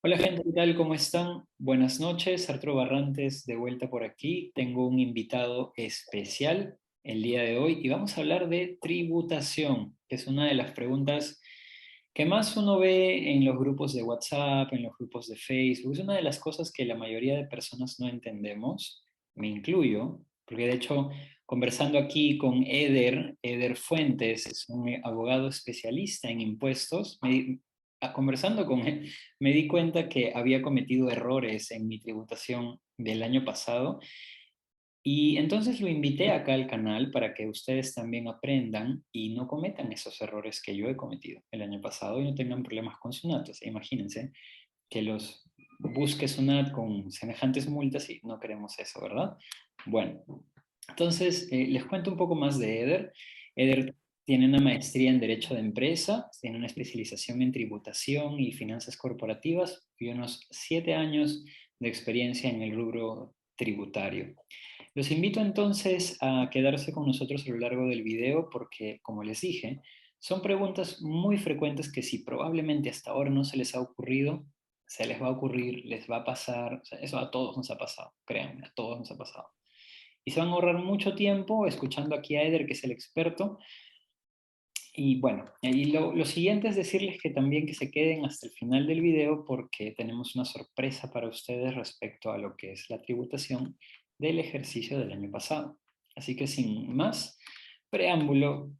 Hola gente, ¿qué tal? ¿Cómo están? Buenas noches, Arturo Barrantes de vuelta por aquí. Tengo un invitado especial el día de hoy y vamos a hablar de tributación, que es una de las preguntas que más uno ve en los grupos de WhatsApp, en los grupos de Facebook. Es una de las cosas que la mayoría de personas no entendemos, me incluyo, porque de hecho, conversando aquí con Eder Fuentes, es un abogado especialista en impuestos, conversando con él me di cuenta que había cometido errores en mi tributación del año pasado y entonces lo invité acá al canal para que ustedes también aprendan y no cometan esos errores que yo he cometido el año pasado y no tengan problemas con SUNAT. O sea, imagínense que los busque SUNAT con semejantes multas y no queremos eso, ¿verdad? Bueno, entonces les cuento un poco más de Eder. Eder tiene una maestría en Derecho de Empresa, tiene una especialización en tributación y finanzas corporativas y unos 7 años de experiencia en el rubro tributario. Los invito entonces a quedarse con nosotros a lo largo del video porque, como les dije, son preguntas muy frecuentes que si probablemente hasta ahora no se les ha ocurrido, se les va a ocurrir, les va a pasar, o sea, eso a todos nos ha pasado, créanme, a todos nos ha pasado. Y se van a ahorrar mucho tiempo escuchando aquí a Eder, que es el experto. Y bueno, y lo siguiente es decirles que también que se queden hasta el final del video porque tenemos una sorpresa para ustedes respecto a lo que es la tributación del ejercicio del año pasado. Así que sin más preámbulo,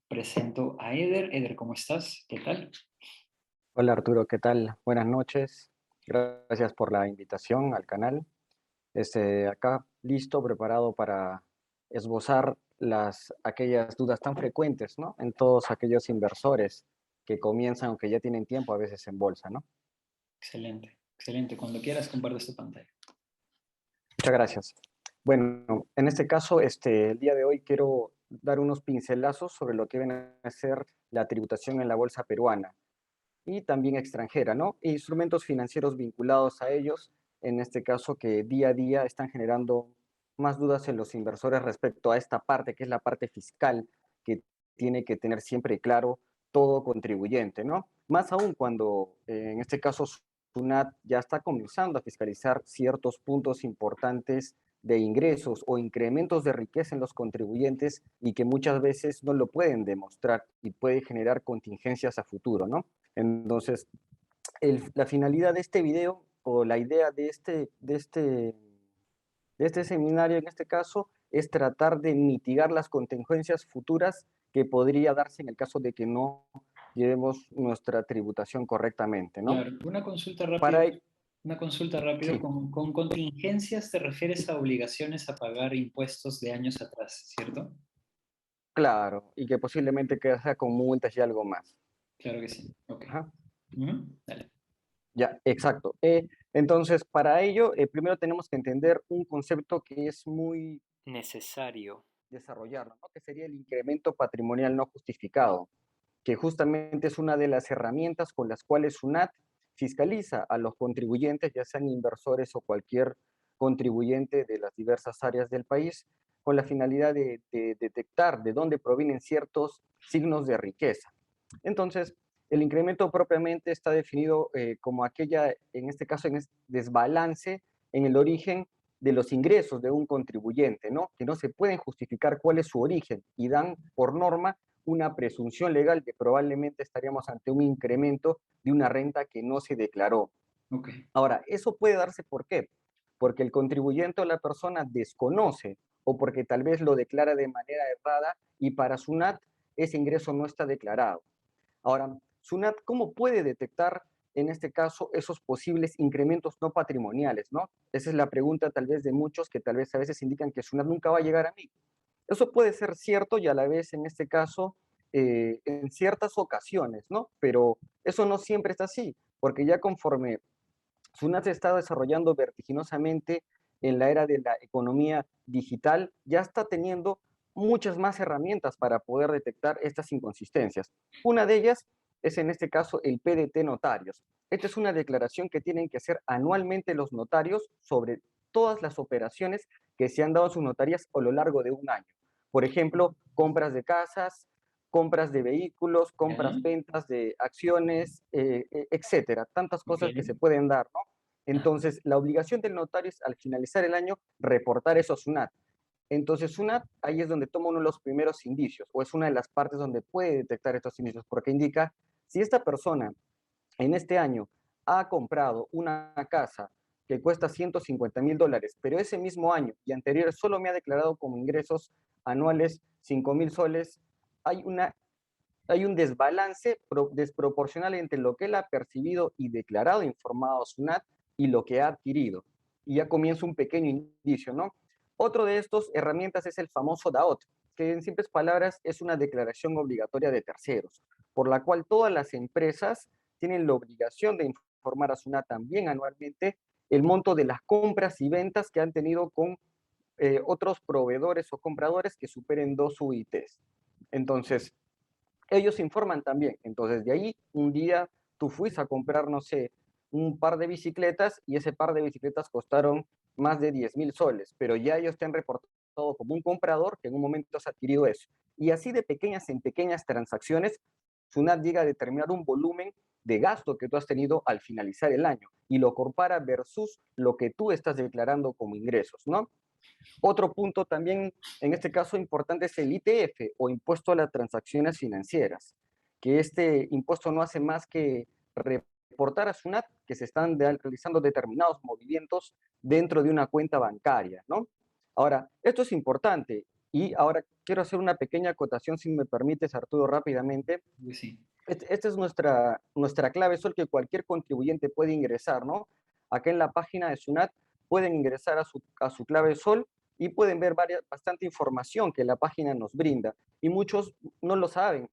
presento a Eder. Eder, ¿cómo estás? ¿Qué tal? Hola Arturo, ¿qué tal? Buenas noches. Gracias por la invitación al canal. Acá listo, preparado para esbozar aquellas dudas tan frecuentes, ¿no? En todos aquellos inversores que comienzan o que ya tienen tiempo a veces en bolsa, ¿no? Excelente, excelente. Cuando quieras, comparte tu pantalla. Muchas gracias. Bueno, en este caso, el día de hoy quiero dar unos pincelazos sobre lo que viene a ser la tributación en la bolsa peruana y también extranjera, ¿no? E instrumentos financieros vinculados a ellos, en este caso que día a día están generando más dudas en los inversores respecto a esta parte, que es la parte fiscal, que tiene que tener siempre claro todo contribuyente, ¿no? Más aún cuando, en este caso, SUNAT ya está comenzando a fiscalizar ciertos puntos importantes de ingresos o incrementos de riqueza en los contribuyentes y que muchas veces no lo pueden demostrar y puede generar contingencias a futuro, ¿no? Entonces, la finalidad de este video o la idea de este seminario en este caso es tratar de mitigar las contingencias futuras que podría darse en el caso de que no llevemos nuestra tributación correctamente, ¿no? Claro, una consulta rápida. Para, Una consulta rápido. sí, Con contingencias te refieres a obligaciones a pagar impuestos de años atrás, ¿cierto? claro, y que posiblemente sea con multas y algo más. Claro que sí. Ok. Ajá. Dale. Ya, exacto. Entonces, para ello, primero tenemos que entender un concepto que es muy necesario desarrollarlo, ¿no? Que sería el incremento patrimonial no justificado, que justamente es una de las herramientas con las cuales SUNAT fiscaliza a los contribuyentes, ya sean inversores o cualquier contribuyente de las diversas áreas del país, con la finalidad de detectar de dónde provienen ciertos signos de riqueza. Entonces, el incremento propiamente está definido como aquella, en este caso, desbalance en el origen de los ingresos de un contribuyente, ¿no? Que no se pueden justificar cuál es su origen y dan por norma una presunción legal de probablemente estaríamos ante un incremento de una renta que no se declaró. Ok. Ahora, eso puede darse ¿por qué? Porque el contribuyente o la persona desconoce o porque tal vez lo declara de manera errada y para SUNAT ese ingreso no está declarado. Ahora, SUNAT, ¿cómo puede detectar en este caso esos posibles incrementos no patrimoniales, ¿no? Esa es la pregunta tal vez de muchos que tal vez a veces indican que SUNAT nunca va a llegar a mí. Eso puede ser cierto y a la vez en este caso en ciertas ocasiones, ¿no? Pero eso no siempre está así, porque ya conforme SUNAT se está desarrollando vertiginosamente en la era de la economía digital, ya está teniendo muchas más herramientas para poder detectar estas inconsistencias. Una de ellas es en este caso el PDT notarios. Esta es una declaración que tienen que hacer anualmente los notarios sobre todas las operaciones que se han dado en sus notarías a lo largo de un año. Por ejemplo, compras de casas, compras de vehículos, ¿Ya? compras, ventas de acciones, etcétera. Tantas Ok. cosas que se pueden dar, ¿no? Ah, Entonces, la obligación del notario es al finalizar el año reportar eso a SUNAT. Entonces, SUNAT ahí es donde toma uno de los primeros indicios, o es una de las partes donde puede detectar estos indicios, porque indica si esta persona en este año ha comprado una casa que cuesta $150,000, pero ese mismo año y anterior solo me ha declarado como ingresos anuales 5,000 soles, hay, una, hay un desbalance desproporcional entre lo que él ha percibido y declarado, informado a SUNAT, y lo que ha adquirido. Y ya comienza un pequeño indicio, ¿no? Otro de estas herramientas es el famoso DAOT, que en simples palabras es una declaración obligatoria de terceros, por la cual todas las empresas tienen la obligación de informar a SUNAT también anualmente el monto de las compras y ventas que han tenido con otros proveedores o compradores que superen 2 UITs. Entonces, ellos informan también. Entonces, de ahí, un día tú fuiste a comprar, no sé, un par de bicicletas y ese par de bicicletas costaron más de 10,000 soles, pero ya ellos te han reportado como un comprador que en un momento has adquirido eso. Y así de pequeñas en pequeñas transacciones, SUNAT llega a determinar un volumen de gasto que tú has tenido al finalizar el año y lo compara versus lo que tú estás declarando como ingresos, ¿no? Otro punto también, en este caso importante, es el ITF o Impuesto a las Transacciones Financieras, que este impuesto no hace más que reportar a SUNAT que se están realizando determinados movimientos dentro de una cuenta bancaria, ¿no? Ahora, esto es importante y ahora quiero hacer una pequeña acotación, si me permites, Arturo, rápidamente. pues sí. Esta es nuestra clave SOL que cualquier contribuyente puede ingresar, ¿no? Acá en la página de SUNAT pueden ingresar a su clave SOL y pueden ver bastante información que la página nos brinda. Y muchos no lo saben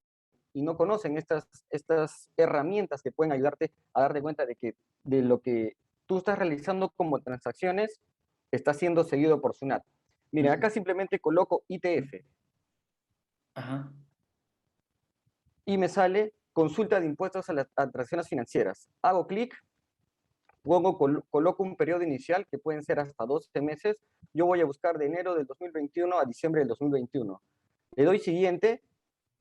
y no conocen estas herramientas que pueden ayudarte a darte cuenta de lo que tú estás realizando como transacciones está siendo seguido por SUNAT. Mira, acá simplemente coloco ITF Ajá. y me sale consulta de impuestos a las transacciones financieras. Hago clic, coloco un periodo inicial que pueden ser hasta 12 meses. Yo voy a buscar de enero del 2021 a diciembre del 2021. Le doy siguiente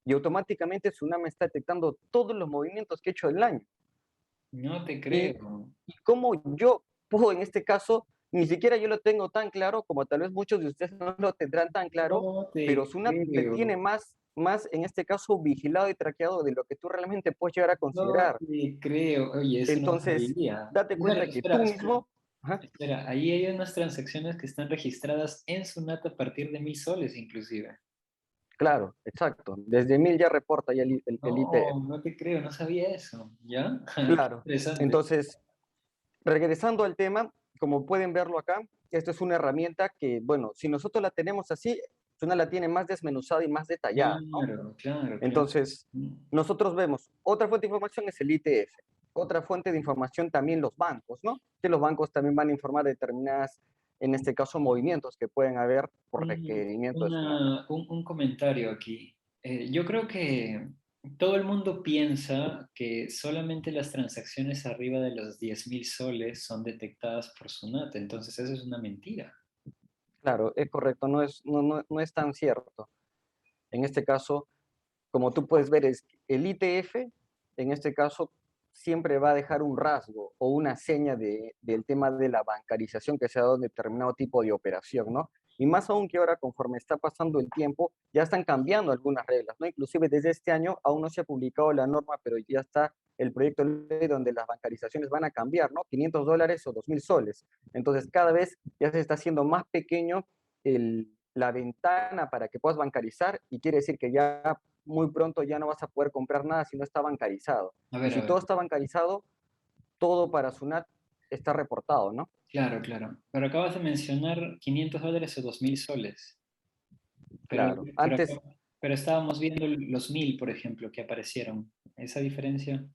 y automáticamente Tsunami me está detectando todos los movimientos que he hecho del año. No te Y, creo. y cómo yo puedo, en este caso, ni siquiera yo lo tengo tan claro, como tal vez muchos de ustedes no lo tendrán tan claro, No pero te Sunat te tiene creo. más, en este caso, vigilado y traqueado de lo que tú realmente puedes llegar a No considerar. te creo. Oye, eso no Entonces, sabía. date Espera, cuenta que tú espera, espera. mismo, ajá, Espera, ahí hay unas transacciones que están registradas en Sunat a partir de 1.000 soles, inclusive. claro, exacto, desde 1,000 ya reporta ya el ITF. No, no te creo, no sabía eso. ¿Ya? Qué Claro, interesante. entonces, regresando al tema, como pueden verlo acá, esta es una herramienta que, bueno, si nosotros la tenemos así, Suna la tiene más desmenuzada y más detallada, ¿no? Claro, claro, claro. Entonces, Mm. nosotros vemos, otra fuente de información es el ITF, otra fuente de información también los bancos, ¿no? Que los bancos también van a informar determinadas, en este caso, movimientos que pueden haber por requerimiento de SUNAT. Un comentario aquí. Yo creo que todo el mundo piensa que solamente las transacciones arriba de los 10.000 soles son detectadas por Sunat, entonces eso es una mentira. Claro, es correcto, no es tan cierto. En este caso, como tú puedes ver, es el ITF, en este caso, siempre va a dejar un rasgo o una seña del tema de la bancarización que se ha dado en determinado tipo de operación, ¿no? Y más aún que ahora, conforme está pasando el tiempo, ya están cambiando algunas reglas, ¿no? Inclusive desde este año aún no se ha publicado la norma, pero ya está el proyecto de ley donde las bancarizaciones van a cambiar, ¿no? $500 o 2,000 soles. Entonces, cada vez ya se está haciendo más pequeño la ventana para que puedas bancarizar y quiere decir que ya muy pronto ya no vas a poder comprar nada si no está bancarizado. Y A si todo ver, está bancarizado, todo para Sunat está reportado, ¿no? claro, claro. Pero acabas de mencionar $500 o 2.000 soles. Pero, Claro. pero, Antes, pero estábamos viendo los 1.000, por ejemplo, que aparecieron. Esa diferencia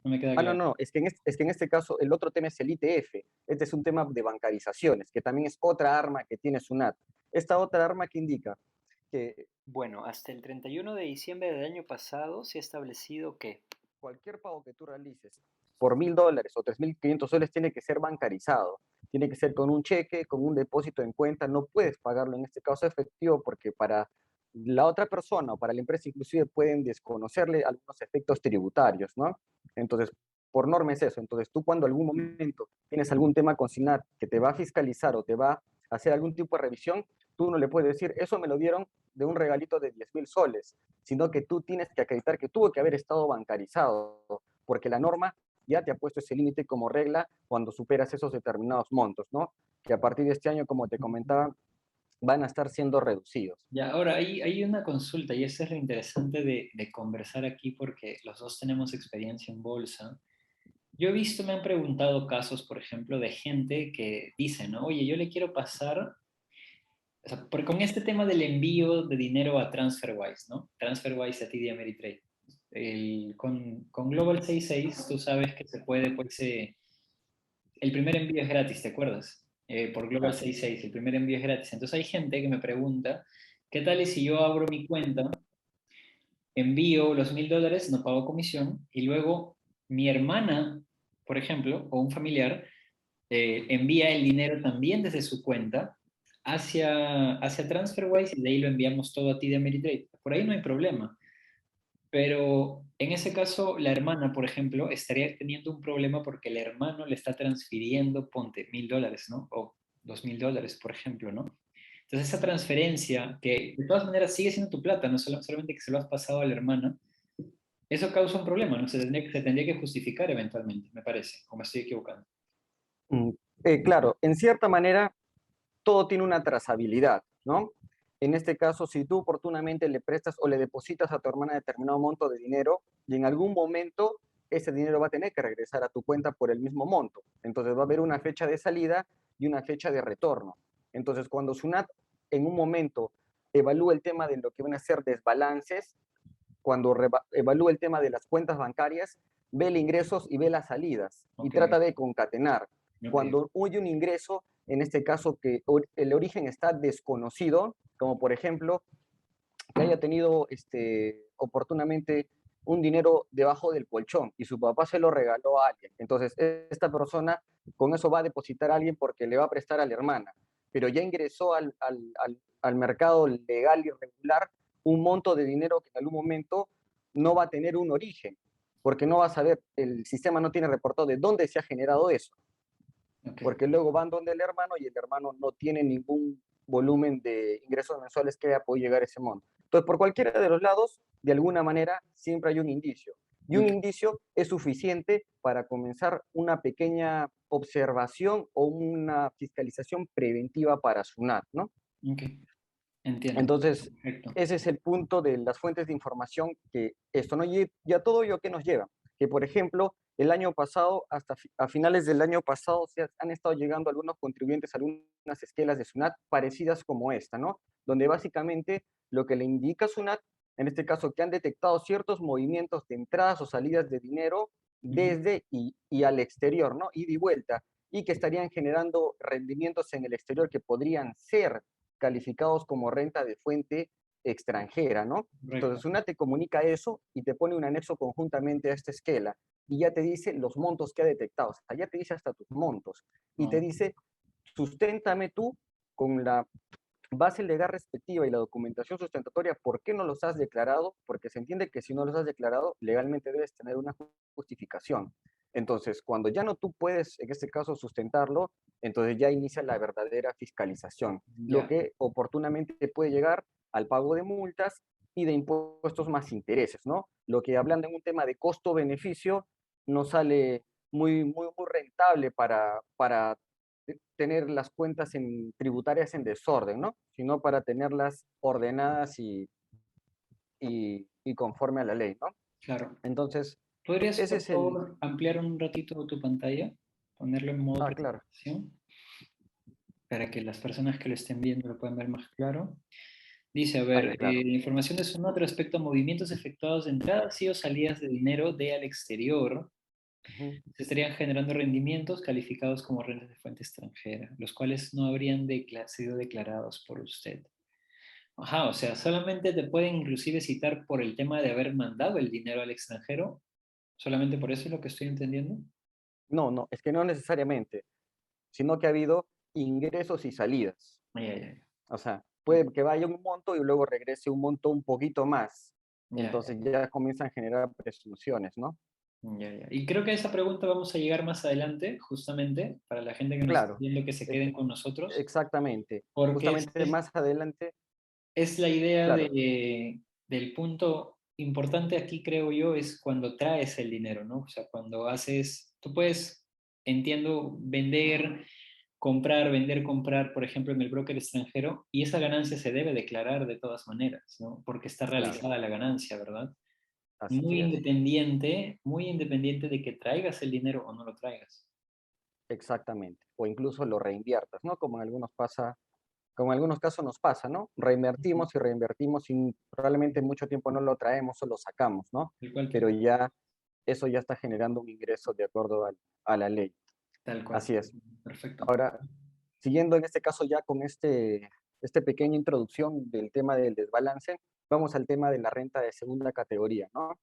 no me queda no, clara. no, es que en este caso el otro tema es el ITF. Este es un tema de bancarizaciones, que también es otra arma que tiene Sunat. Esta otra arma que indica que Bueno, hasta el 31 de diciembre del año pasado se ha establecido que cualquier pago que tú realices por $1,000 o 3,500 soles tiene que ser bancarizado. Tiene que ser con un cheque, con un depósito en cuenta. No puedes pagarlo en este caso efectivo porque para la otra persona o para la empresa inclusive pueden desconocerle algunos efectos tributarios, ¿no? Entonces, por norma es eso. Entonces, tú cuando algún momento tienes algún tema con SUNAT que te va a fiscalizar o te va a hacer algún tipo de revisión, tú no le puedes decir, eso me lo dieron de un regalito de 10.000 soles, sino que tú tienes que acreditar que tuvo que haber estado bancarizado, porque la norma ya te ha puesto ese límite como regla cuando superas esos determinados montos, ¿no? Que a partir de este año, como te comentaba, van a estar siendo reducidos. Ya, ahora hay una consulta y eso es lo interesante de conversar aquí porque los dos tenemos experiencia en bolsa. Yo he visto, me han preguntado casos, por ejemplo, de gente que dice, ¿no? Oye, yo le quiero pasar, o sea, con este tema del envío de dinero a TransferWise, ¿no? TransferWise a TD Ameritrade. Con Global 66 tú sabes que se puede, pues, el primer envío es gratis, ¿te acuerdas? Por Global Claro. 66, el primer envío es gratis. Entonces hay gente que me pregunta, ¿qué tal y si yo abro mi cuenta, envío los $1.000, no pago comisión, y luego mi hermana, por ejemplo, o un familiar, envía el dinero también desde su cuenta hacia TransferWise y de ahí lo enviamos todo a ti de Ameritrade? Por ahí no hay problema. Pero en ese caso, la hermana, por ejemplo, estaría teniendo un problema porque el hermano le está transfiriendo, ponte, $1.000, ¿no? O $2.000, por ejemplo, ¿no? Entonces, esa transferencia, que de todas maneras sigue siendo tu plata, no solamente que se lo has pasado a la hermana, eso causa un problema, ¿no? Se tendría que justificar eventualmente, me parece, o me estoy equivocando. Mm, claro, en cierta manera, todo tiene una trazabilidad, ¿no? En este caso, si tú oportunamente le prestas o le depositas a tu hermana determinado monto de dinero y en algún momento ese dinero va a tener que regresar a tu cuenta por el mismo monto. Entonces va a haber una fecha de salida y una fecha de retorno. Entonces, cuando SUNAT en un momento evalúa el tema de lo que van a ser desbalances, cuando evalúa el tema de las cuentas bancarias, ve el ingresos y ve las salidas y Ok, trata de concatenar. ok, Cuando hay un ingreso, en este caso que el origen está desconocido, como por ejemplo que haya tenido oportunamente un dinero debajo del colchón y su papá se lo regaló a alguien. Entonces, esta persona con eso va a depositar a alguien porque le va a prestar a la hermana, pero ya ingresó al mercado legal y regular un monto de dinero que en algún momento no va a tener un origen, porque no va a saber, el sistema no tiene reportado de dónde se ha generado eso, ok. porque luego van donde el hermano y el hermano no tiene ningún volumen de ingresos mensuales que haya podido llegar a ese monto. Entonces, por cualquiera de los lados, de alguna manera, siempre hay un indicio. Y un Ok. indicio es suficiente para comenzar una pequeña observación o una fiscalización preventiva para SUNAT, ¿no? Ok, entiendo. Entonces, Perfecto. ese es el punto de las fuentes de información que esto, ¿no? Y a todo ello que nos lleva. Que, por ejemplo, el año pasado, hasta a finales del año pasado, se han estado llegando algunos contribuyentes a algunas esquelas de SUNAT parecidas como esta, ¿no? Donde básicamente lo que le indica SUNAT, en este caso, que han detectado ciertos movimientos de entradas o salidas de dinero Ujú. desde y al exterior, ¿no? Ida y vuelta, y que estarían generando rendimientos en el exterior que podrían ser calificados como renta de fuente extranjera, ¿no? Correcto. Entonces, una te comunica eso y te pone un anexo conjuntamente a esta esquela y ya te dice los montos que ha detectado, o sea, ya te dice hasta tus montos y te No, dice, susténtame tú con la base legal respectiva y la documentación sustentatoria, ¿por qué no los has declarado? Porque se entiende que si no los has declarado, legalmente debes tener una justificación. Entonces, cuando ya no tú puedes, en este caso, sustentarlo, entonces ya inicia la verdadera fiscalización, lo ya, que oportunamente puede llegar al pago de multas y de impuestos más intereses, ¿no? Lo que hablando en un tema de costo-beneficio, no sale muy rentable para tener las cuentas tributarias en desorden, ¿no? Sino para tenerlas ordenadas y conforme a la ley, ¿no? claro. Entonces, ¿Podrías, ese por es el... favor, ampliar un ratito tu pantalla? Ponerlo en modo Claro. presentación para que las personas que lo estén viendo lo puedan ver más claro. Dice, a ver, Ya, claro. información de SUNAT respecto a movimientos efectuados de entradas y o salidas de dinero de al exterior. Ujú. Se estarían generando rendimientos calificados como rentas de fuente extranjera, los cuales no habrían sido declarados por usted. Ajá, o sea, solamente te pueden inclusive citar por el tema de haber mandado el dinero al extranjero. Solamente por eso es lo que estoy entendiendo. No, es que no necesariamente, sino que ha habido ingresos y salidas. Ay, ay, ay. O sea, puede que vaya un monto y luego regrese un monto un poquito más. Ya, Entonces ya comienzan a generar presunciones, ¿no? ya, ya. Y creo que a esa pregunta vamos a llegar más adelante, justamente, para la gente que nos está Claro, viendo que se ex- queden con nosotros, exactamente. porque Justamente más adelante, es la idea claro, del punto importante aquí, creo yo, es cuando traes el dinero, ¿no? O sea, cuando haces, tú puedes, entiendo, vender, comprar, vender, comprar, por ejemplo, en el broker extranjero, y esa ganancia se debe declarar de todas maneras, ¿no? Porque está claro, realizada la ganancia, ¿verdad? así es. Muy independiente de que traigas el dinero o no lo traigas. Exactamente. O incluso lo reinviertas, ¿no? Como en algunos casos nos pasa, ¿no? Reinvertimos y reinvertimos y probablemente mucho tiempo no lo traemos o lo sacamos, ¿no? Tal Pero ya eso ya está generando un ingreso de acuerdo a la ley. tal cual. Así es. Perfecto. Ahora, siguiendo en este caso ya con este pequeña introducción del tema del desbalance, vamos al tema de la renta de segunda categoría, ¿no?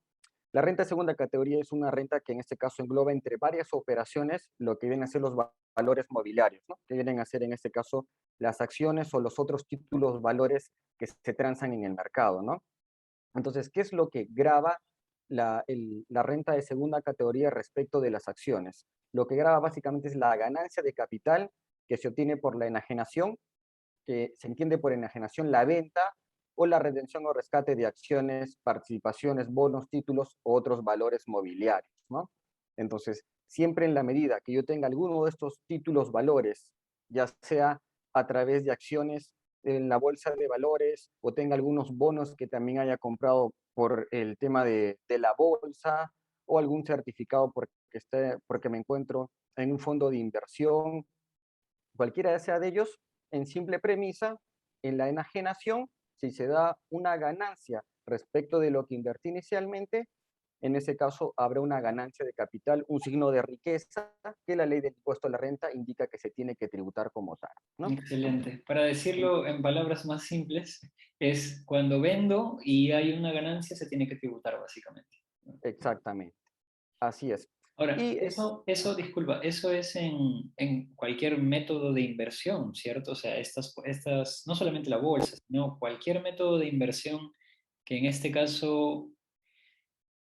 La renta de segunda categoría es una renta que en este caso engloba entre varias operaciones lo que vienen a ser los valores mobiliarios, ¿no? Que vienen a ser en este caso las acciones o los otros títulos valores que se transan en el mercado, ¿no? Entonces, ¿qué es lo que grava la renta de segunda categoría respecto de las acciones? Lo que grava básicamente es la ganancia de capital que se obtiene por la enajenación, que se entiende por enajenación la venta o la redención o rescate de acciones, participaciones, bonos, títulos o otros valores mobiliarios, ¿no? Entonces, siempre en la medida que yo tenga alguno de estos títulos valores, ya sea a través de acciones en la bolsa de valores o tenga algunos bonos que también haya comprado por el tema de la bolsa o algún certificado porque me encuentro en un fondo de inversión, cualquiera sea de ellos, en simple premisa, en la enajenación, si se da una ganancia respecto de lo que invertí inicialmente, en ese caso habrá una ganancia de capital, un signo de riqueza que la ley del impuesto a la renta indica que se tiene que tributar como tal, ¿no? Excelente. Para decirlo en palabras más simples, es cuando vendo y hay una ganancia, se tiene que tributar básicamente. Exactamente, así es. Ahora, Y disculpa, eso es en cualquier método de inversión, ¿cierto? O sea, no solamente la bolsa, sino cualquier método de inversión que en este caso,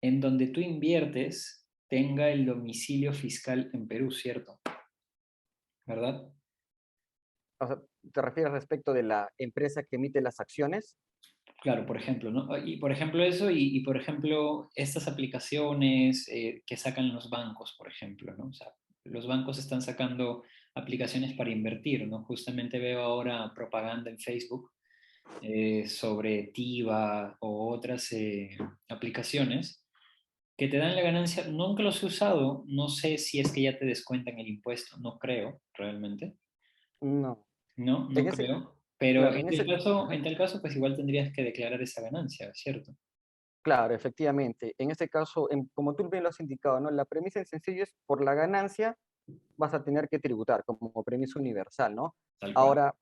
en donde tú inviertes, tenga el domicilio fiscal en Perú, ¿cierto? ¿Verdad? o sea, te refieres respecto de la empresa que emite las acciones. Claro, por ejemplo, ¿no? Y por ejemplo eso, y por ejemplo estas aplicaciones que sacan los bancos, por ejemplo, ¿no? O sea, los bancos están sacando aplicaciones para invertir, ¿no? Justamente veo ahora propaganda en Facebook sobre Tiva o otras aplicaciones que te dan la ganancia. Nunca los he usado, no sé si es que ya te descuentan el impuesto, no creo realmente. No, No, en no ese, creo. Pero claro, en ajá. tal caso, pues igual tendrías que declarar esa ganancia, ¿cierto? Claro, efectivamente. En este caso, como tú bien lo has indicado, ¿no? La premisa en sencillo es por la ganancia vas a tener que tributar como premisa universal, ¿no? Tal cual. Ahora,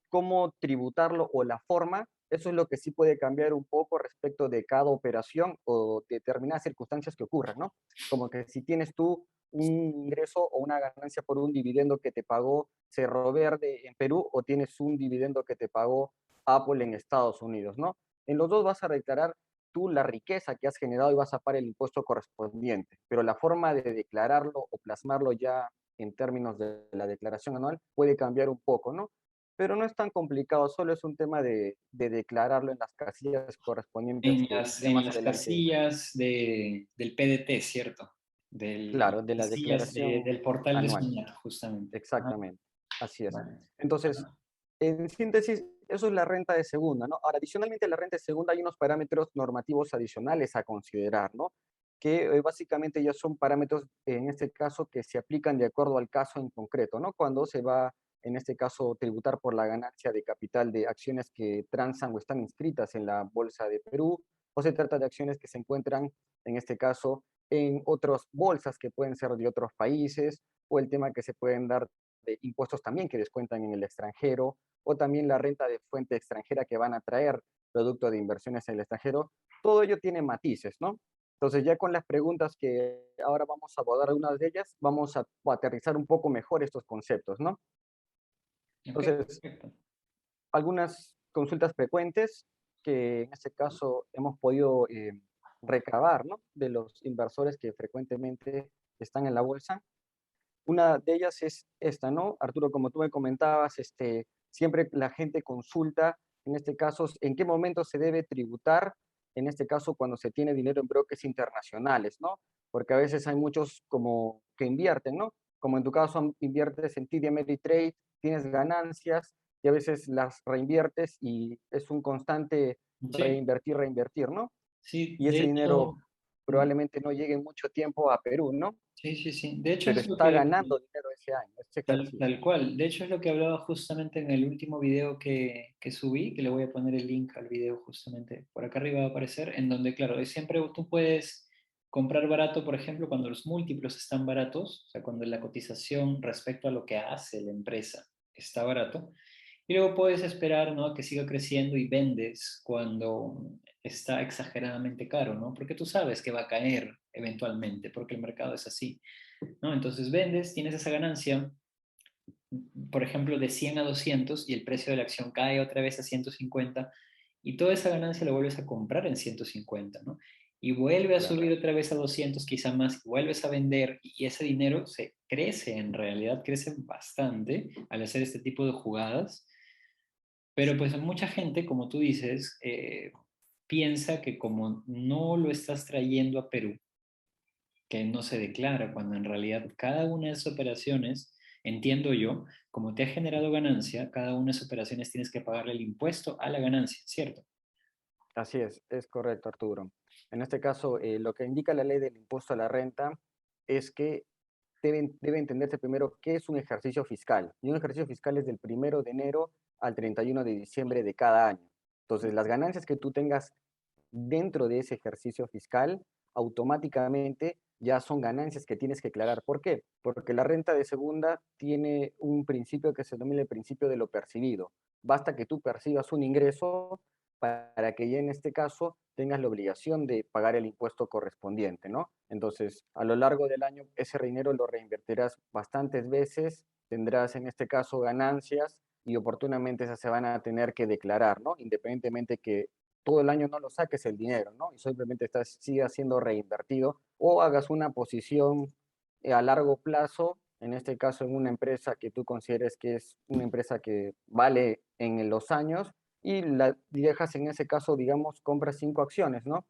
¿cómo tributarlo o la forma? Eso es lo que sí puede cambiar un poco respecto de cada operación o determinadas circunstancias que ocurran, ¿no? Como que si tienes tú un ingreso o una ganancia por un dividendo que te pagó Cerro Verde en Perú o tienes un dividendo que te pagó Apple en Estados Unidos, ¿no? En los dos vas a declarar tú la riqueza que has generado y vas a pagar el impuesto correspondiente, pero la forma de declararlo o plasmarlo ya en términos de la declaración anual puede cambiar un poco, ¿no? Pero no es tan complicado, solo es un tema de declararlo en las casillas correspondientes que ya En más las adelante, casillas del PDT, ¿cierto? claro, de la Casillas declaración del portal de anual, SUNAT, justamente. Ajá. exactamente, así es. Vale. Entonces, Ajá. en síntesis, eso es la renta de segunda, ¿no? Ahora, adicionalmente a la renta de segunda hay unos parámetros normativos adicionales a considerar, ¿no? Que básicamente ya son parámetros, en este caso, que se aplican de acuerdo al caso en concreto, ¿no? Cuando se va, en este caso, tributar por la ganancia de capital de acciones que transan o están inscritas en la Bolsa de Perú, o se trata de acciones que se encuentran, en este caso, en otras bolsas que pueden ser de otros países, o el tema que se pueden dar de impuestos también que descuentan en el extranjero, o también la renta de fuente extranjera que van a traer producto de inversiones en el extranjero. Todo ello tiene matices, ¿no? Entonces, ya con las preguntas que ahora vamos a abordar algunas de ellas, vamos a aterrizar un poco mejor estos conceptos, ¿no? Ok, Entonces, perfecto. algunas consultas frecuentes que en este caso hemos podido recabar, ¿no? De los inversores que frecuentemente están en la bolsa. Una de ellas es esta, ¿no? Arturo, como tú me comentabas, siempre la gente consulta, en este caso, en qué momento se debe tributar, en este caso, cuando se tiene dinero en brokers internacionales, ¿no? Porque a veces hay muchos como que invierten, ¿no? Como en tu caso, inviertes en TD Ameritrade, tienes ganancias y a veces las reinviertes y es un constante Sí, reinvertir, reinvertir, ¿no? sí, Y de ese dinero hecho, probablemente no llegue en mucho tiempo a Perú, ¿no? sí, sí, sí. De hecho Pero es lo está que, ganando dinero ese año, ese ejercicio. tal cual. De hecho, es lo que hablaba justamente en el último video que subí, que le voy a poner el link al video justamente por acá arriba va a aparecer, en donde, claro, siempre tú puedes comprar barato, por ejemplo, cuando los múltiplos están baratos, o sea, cuando la cotización respecto a lo que hace la empresa está barato, y luego puedes esperar, ¿no?, a que siga creciendo y vendes cuando está exageradamente caro, ¿no? Porque tú sabes que va a caer eventualmente, porque el mercado es así, ¿no? Entonces vendes, tienes esa ganancia, por ejemplo, de 100 a 200 y el precio de la acción cae otra vez a 150 y toda esa ganancia la vuelves a comprar en 150, ¿no? Y vuelve a Claro. subir otra vez a 200, quizá más, y vuelves a vender y ese dinero se crece, en realidad crece bastante al hacer este tipo de jugadas, pero pues mucha gente, como tú dices, piensa que como no lo estás trayendo a Perú, que no se declara, cuando en realidad cada una de esas operaciones, entiendo yo, como te ha generado ganancia, cada una de esas operaciones tienes que pagarle el impuesto a la ganancia, ¿cierto? Así es correcto, Arturo. En este caso, lo que indica la ley del impuesto a la renta es que debe entenderse primero qué es un ejercicio fiscal. Y un ejercicio fiscal es del 1 de enero al 31 de diciembre de cada año. Entonces, las ganancias que tú tengas dentro de ese ejercicio fiscal, automáticamente ya son ganancias que tienes que declarar. ¿Por qué? Porque la renta de segunda tiene un principio que se denomina el principio de lo percibido. Basta que tú percibas un ingreso para que ya en este caso tengas la obligación de pagar el impuesto correspondiente, ¿no? Entonces, a lo largo del año, ese dinero lo reinvertirás bastantes veces, tendrás en este caso ganancias y oportunamente esas se van a tener que declarar, ¿no? Independientemente que todo el año no lo saques el dinero, ¿no? Y simplemente siga siendo reinvertido o hagas una posición a largo plazo, en este caso en una empresa que tú consideres que es una empresa que vale en los años y la dejas en ese caso, digamos, compras 5 acciones, ¿no?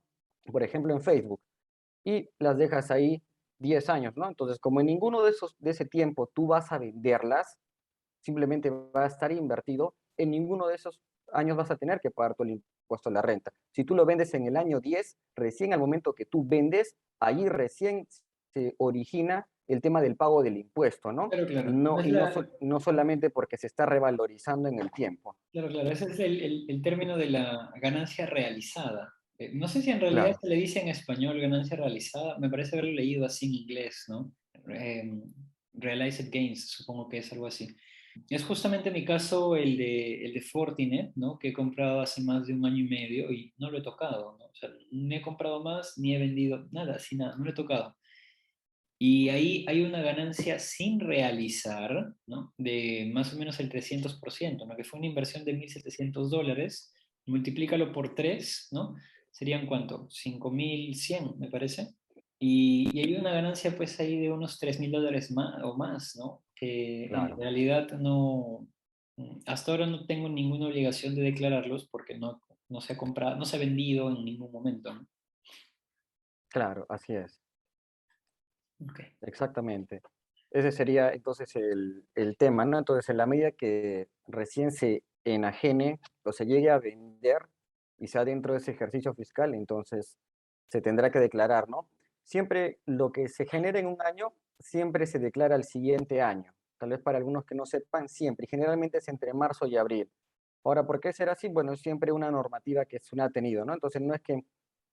Por ejemplo, en Facebook y las dejas ahí 10 años, ¿no? Entonces, como en ninguno de ese tiempo tú vas a venderlas, simplemente va a estar invertido, en ninguno de esos años vas a tener que pagar tu impuesto a la renta. Si tú lo vendes en el año 10, recién al momento que tú vendes, ahí recién se origina el tema del pago del impuesto, ¿no? Claro, Y claro. no, y no, no solamente porque se está revalorizando en el tiempo. Claro, claro. Ese es el término de la ganancia realizada. No sé si en realidad Claro, se le dice en español ganancia realizada, me parece haberlo leído así en inglés, ¿no? Realized gains, supongo que es algo así. Es justamente mi caso el de Fortinet, ¿no? Que he comprado hace más de un año y medio y no lo he tocado, ¿no? O sea, ni he comprado más, ni he vendido nada, así nada, no lo he tocado. Y ahí hay una ganancia sin realizar, ¿no? De más o menos el 300%, ¿no? Que fue una inversión de $1.700, multiplícalo por 3, ¿no? ¿Serían cuánto? 5.100, me parece. Y hay una ganancia pues ahí de unos $3.000 más, o más, ¿no? Que en claro, realidad no, hasta ahora no tengo ninguna obligación de declararlos porque no se ha comprado, no se ha vendido en ningún momento, ¿no? claro, así es. Ok. Exactamente. Ese sería entonces el tema, ¿no? Entonces, en la medida que recién se enajene o se llegue a vender y sea dentro de ese ejercicio fiscal, entonces se tendrá que declarar, ¿no? Siempre lo que se genera en un año, siempre se declara el siguiente año. Tal vez para algunos que no sepan, siempre. Y generalmente es entre marzo y abril. Ahora, ¿por qué será así? Bueno, es siempre una normativa que se ha tenido, ¿no? Entonces, no es que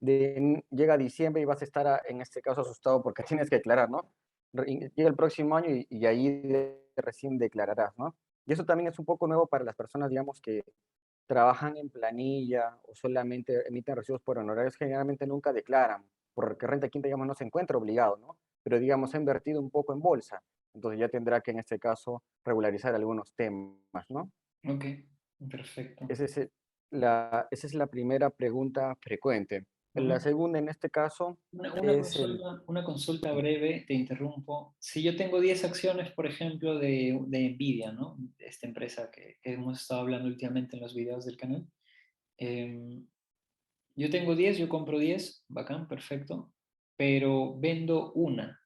llega diciembre y vas a estar, en este caso, asustado porque tienes que declarar, ¿no? Llega el próximo año y ahí recién declararás, ¿no? Y eso también es un poco nuevo para las personas, digamos, que trabajan en planilla o solamente emiten recibos por honorarios, generalmente nunca declaran, porque renta quinta, digamos, no se encuentra obligado, ¿no? Pero, digamos, ha invertido un poco en bolsa, entonces ya tendrá que, en este caso, regularizar algunos temas, ¿no? Ok. Perfecto. Esa es la primera pregunta frecuente. La Ujú. segunda, en este caso, es el... Una consulta breve, te interrumpo. Si yo tengo 10 acciones, por ejemplo, de Nvidia, ¿no? Esta empresa que hemos estado hablando últimamente en los videos del canal. em, yo tengo 10, yo compro 10, bacán, perfecto, pero vendo una.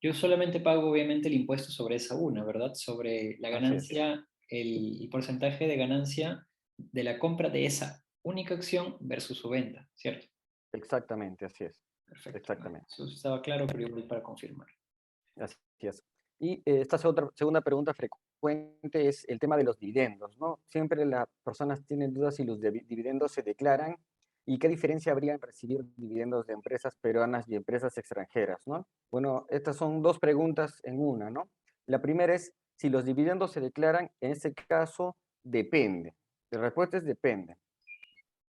Yo solamente pago obviamente el impuesto sobre esa una, ¿verdad? Sobre la Así es, ganancia, el porcentaje de ganancia de la compra de esa única acción versus su venta, ¿cierto? exactamente, así es, Perfecto. exactamente. Eso estaba claro, pero igual para confirmar. Así es. Y esta segunda pregunta frecuente es el tema de los dividendos, ¿no? Siempre las personas tienen dudas si los dividendos se declaran y qué diferencia habría en recibir dividendos de empresas peruanas y empresas extranjeras, ¿no? Bueno, estas son dos preguntas en una, ¿no? La primera es si los dividendos se declaran, en este caso, depende. La respuesta es depende.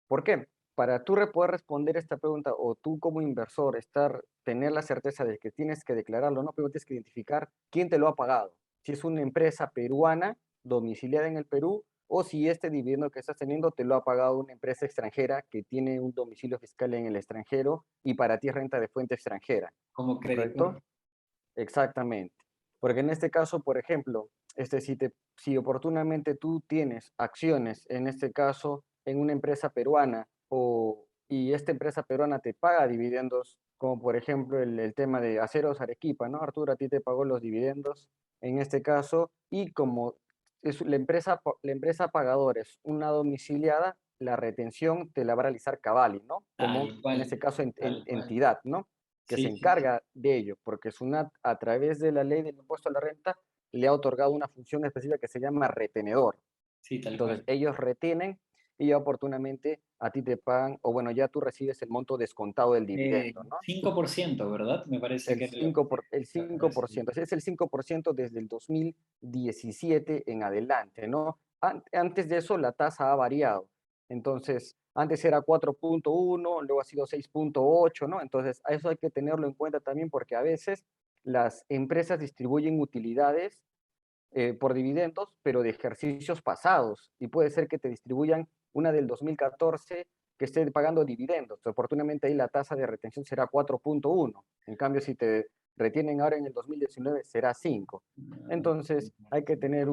¿Por qué? Para tú poder responder esta pregunta o tú como inversor tener la certeza de que tienes que declararlo, no, pero tienes que identificar quién te lo ha pagado. Si es una empresa peruana domiciliada en el Perú o si este dividendo que estás teniendo te lo ha pagado una empresa extranjera que tiene un domicilio fiscal en el extranjero y para ti es renta de fuente extranjera, Como ¿correcto? creditor. Exactamente. Porque en este caso, por ejemplo, si oportunamente tú tienes acciones, en este caso, en una empresa peruana, y esta empresa peruana te paga dividendos, como por ejemplo el tema de Aceros Arequipa, ¿no? Arturo, a ti te pagó los dividendos en este caso, y como es la empresa pagadora es una domiciliada, la retención te la va a realizar Cavalli, ¿no? Como Tal en cual, este caso tal cual. entidad, ¿no? Que se Sí, sí, sí. encarga de ello, porque SUNAT, a través de la ley del impuesto a la renta, le ha otorgado una función específica que se llama retenedor. Sí, tal Entonces, cual. ellos retienen y ya oportunamente a ti te pagan, o bueno, ya tú recibes el monto descontado del dividendo, ¿no? 5%, ¿verdad? Me parece que era lo que El vas a cinco por recibir. ciento Ese es el 5% desde el 2017 en adelante, ¿no? Antes de eso, la tasa ha variado. Entonces, antes era 4,1, luego ha sido 6,8, ¿no? Entonces, a eso hay que tenerlo en cuenta también porque a veces las empresas distribuyen utilidades por dividendos, pero de ejercicios pasados. Y puede ser que te distribuyan una del 2014 que esté pagando dividendos. Oportunamente ahí la tasa de retención será 4,1. En cambio, si te retienen ahora en el 2019, será 5. Ah, Entonces, hay que tener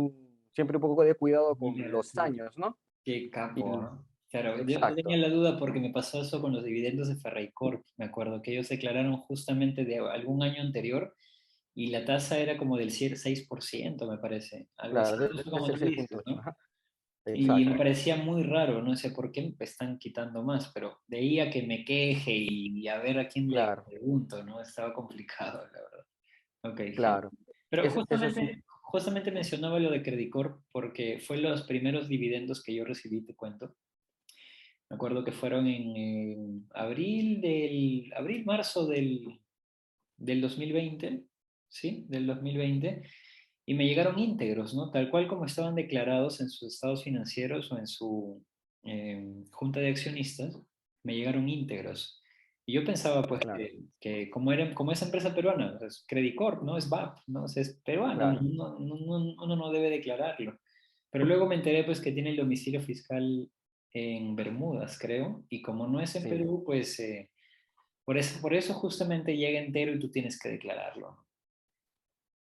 siempre un poco de cuidado con mira, los sí. años, ¿no? Qué capo, Y, ¿ah? Claro, yo tenía exacto, la duda porque me pasó eso con los dividendos de Ferreycorp. Me acuerdo que ellos declararon justamente de algún año anterior y la tasa era como del 6%, me parece. Algo así, claro, justo debe como ser tú dices, 6,8. ¿no? Ajá, Y me exacto, parecía muy raro, no sé por qué me están quitando más, pero de ahí a que me queje y a ver a quién le claro, pregunto, ¿no? Estaba complicado, la verdad. Ok, genial. claro. Pero Eso es un... justamente mencionaba lo de Credicorp porque fue los primeros dividendos que yo recibí, te cuento. Me acuerdo que fueron en marzo del 2020, ¿sí? Del 2020. Y me llegaron íntegros, ¿no? Tal cual como estaban declarados en sus estados financieros o en su junta de accionistas, me llegaron íntegros. Y yo pensaba, pues, Claro, como es empresa peruana, es Credicorp, ¿no? Es BAP, ¿no? O sea, es peruano, claro. uno no debe declararlo. Pero luego me enteré, pues, que tiene el domicilio fiscal en Bermudas, creo, y como no es en Sí. Perú, pues, por eso justamente llega entero y tú tienes que declararlo.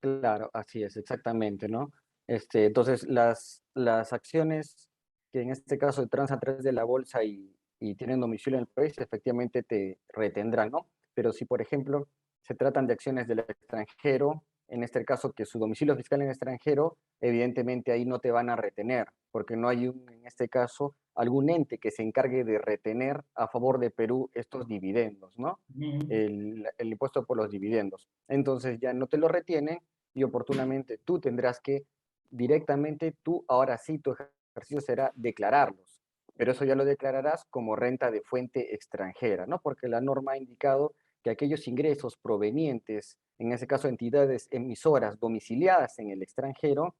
Claro, así es, exactamente, ¿no? Entonces, las acciones que en este caso transan a través de la bolsa y tienen domicilio en el país, efectivamente te retendrán, ¿no? Pero si, por ejemplo, se tratan de acciones del extranjero, en este caso que su domicilio fiscal en el extranjero, evidentemente ahí no te van a retener, porque no hay en este caso, algún ente que se encargue de retener a favor de Perú estos dividendos, ¿no? Ujú. El impuesto por los dividendos. Entonces ya no te lo retienen y oportunamente tú tendrás que directamente, tú ahora sí, tu ejercicio será declararlos, pero eso ya lo declararás como renta de fuente extranjera, ¿no? Porque la norma ha indicado que aquellos ingresos provenientes, en ese caso entidades emisoras domiciliadas en el extranjero,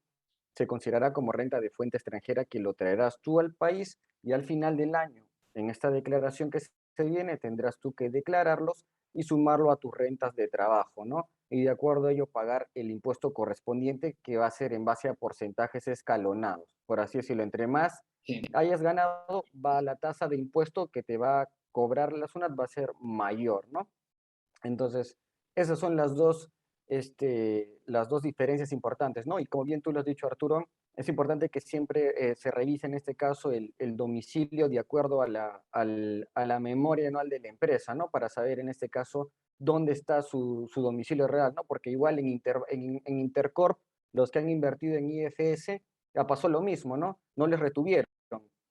se considerará como renta de fuente extranjera que lo traerás tú al país y al final del año, en esta declaración que se viene, tendrás tú que declararlos y sumarlo a tus rentas de trabajo, ¿no? y de acuerdo a ello pagar el impuesto correspondiente, que va a ser en base a porcentajes escalonados. Por así decirlo, entre más Sí. hayas ganado, va la tasa de impuesto que te va a cobrar la SUNAT va a ser mayor, ¿no? Entonces, esas son las dos diferencias importantes, ¿no? Y como bien tú lo has dicho, Arturo, es importante que siempre se revise en este caso el domicilio de acuerdo a la memoria anual de la empresa, ¿no? Para saber en este caso dónde está su domicilio real, ¿no? Porque igual en Intercorp, los que han invertido en IFS, ya pasó lo mismo, ¿no? No les retuvieron.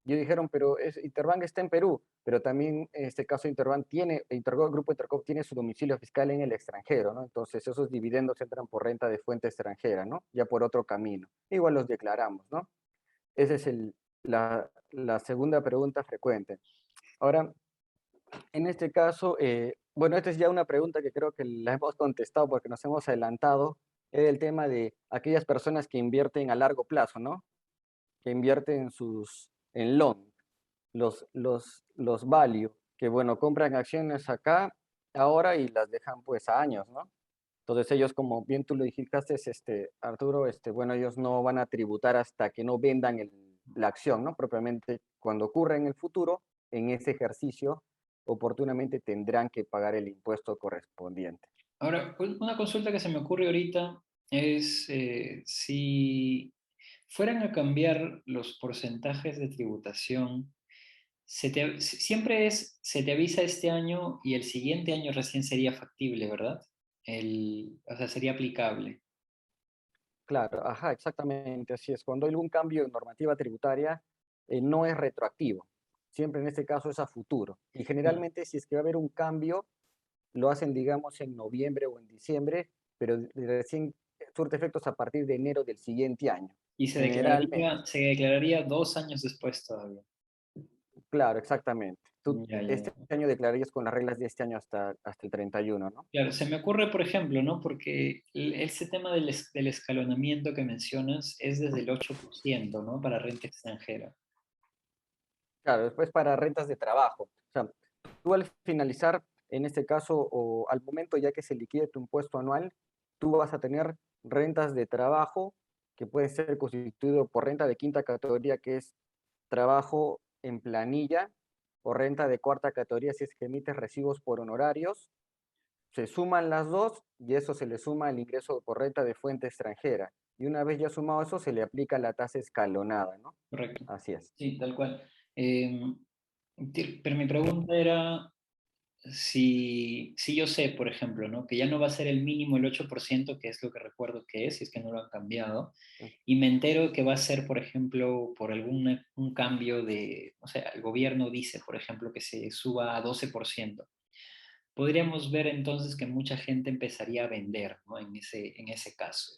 Y dijeron, pero Interbank está en Perú, pero también en este caso Interbank tiene, Grupo Intercorp tiene su domicilio fiscal en el extranjero, ¿no? Entonces esos dividendos entran por renta de fuente extranjera, ¿no? Ya por otro camino. Igual los declaramos, ¿no? Esa es la segunda pregunta frecuente. Ahora, en este caso, bueno, esta es ya una pregunta que creo que la hemos contestado porque nos hemos adelantado, es el tema de aquellas personas que invierten a largo plazo, ¿no? Que invierten en long, los value, que bueno, compran acciones acá, ahora y las dejan pues a años, ¿no? Entonces ellos, como bien tú lo dijiste, Arturo, bueno, ellos no van a tributar hasta que no vendan la acción, ¿no? Propiamente, cuando ocurra en el futuro, en ese ejercicio, oportunamente tendrán que pagar el impuesto correspondiente. Ahora, una consulta que se me ocurre ahorita es si fueran a cambiar los porcentajes de tributación, siempre se te avisa este año y el siguiente año recién sería factible, ¿verdad? O sea, sería aplicable. Claro, ajá, exactamente, así es. Cuando hay algún cambio en normativa tributaria, no es retroactivo. Siempre en este caso es a futuro. Y generalmente si es que va a haber un cambio, lo hacen, digamos, en noviembre o en diciembre, pero recién surte efectos a partir de enero del siguiente año. Y Generalmente, se declararía 2 años después todavía. claro, exactamente. Tú Ya, ya, este ya. año declararías con las reglas de este año hasta el 31, ¿no? Claro, se me ocurre, por ejemplo, ¿no? Porque ese tema del escalonamiento que mencionas es desde el 8%, ¿no? Para renta extranjera. Claro, después para rentas de trabajo. O sea, tú al finalizar, en este caso, o al momento ya que se liquide tu impuesto anual, tú vas a tener rentas de trabajo que puede ser constituido por renta de quinta categoría, que es trabajo en planilla, o renta de cuarta categoría si es que emites recibos por honorarios. Se suman las dos y eso se le suma el ingreso por renta de fuente extranjera. Y una vez ya sumado eso, se le aplica la tasa escalonada, ¿no? Correcto. Así es. Sí, tal cual. Eh, pero mi pregunta era si yo sé, por ejemplo, ¿no? Que ya no va a ser el mínimo el 8%, que es lo que recuerdo que es, si es que no lo han cambiado, y me entero que va a ser, por ejemplo, por un cambio o sea, el gobierno dice, por ejemplo, que se suba a 12%. Podríamos ver entonces que mucha gente empezaría a vender, ¿no? En ese caso,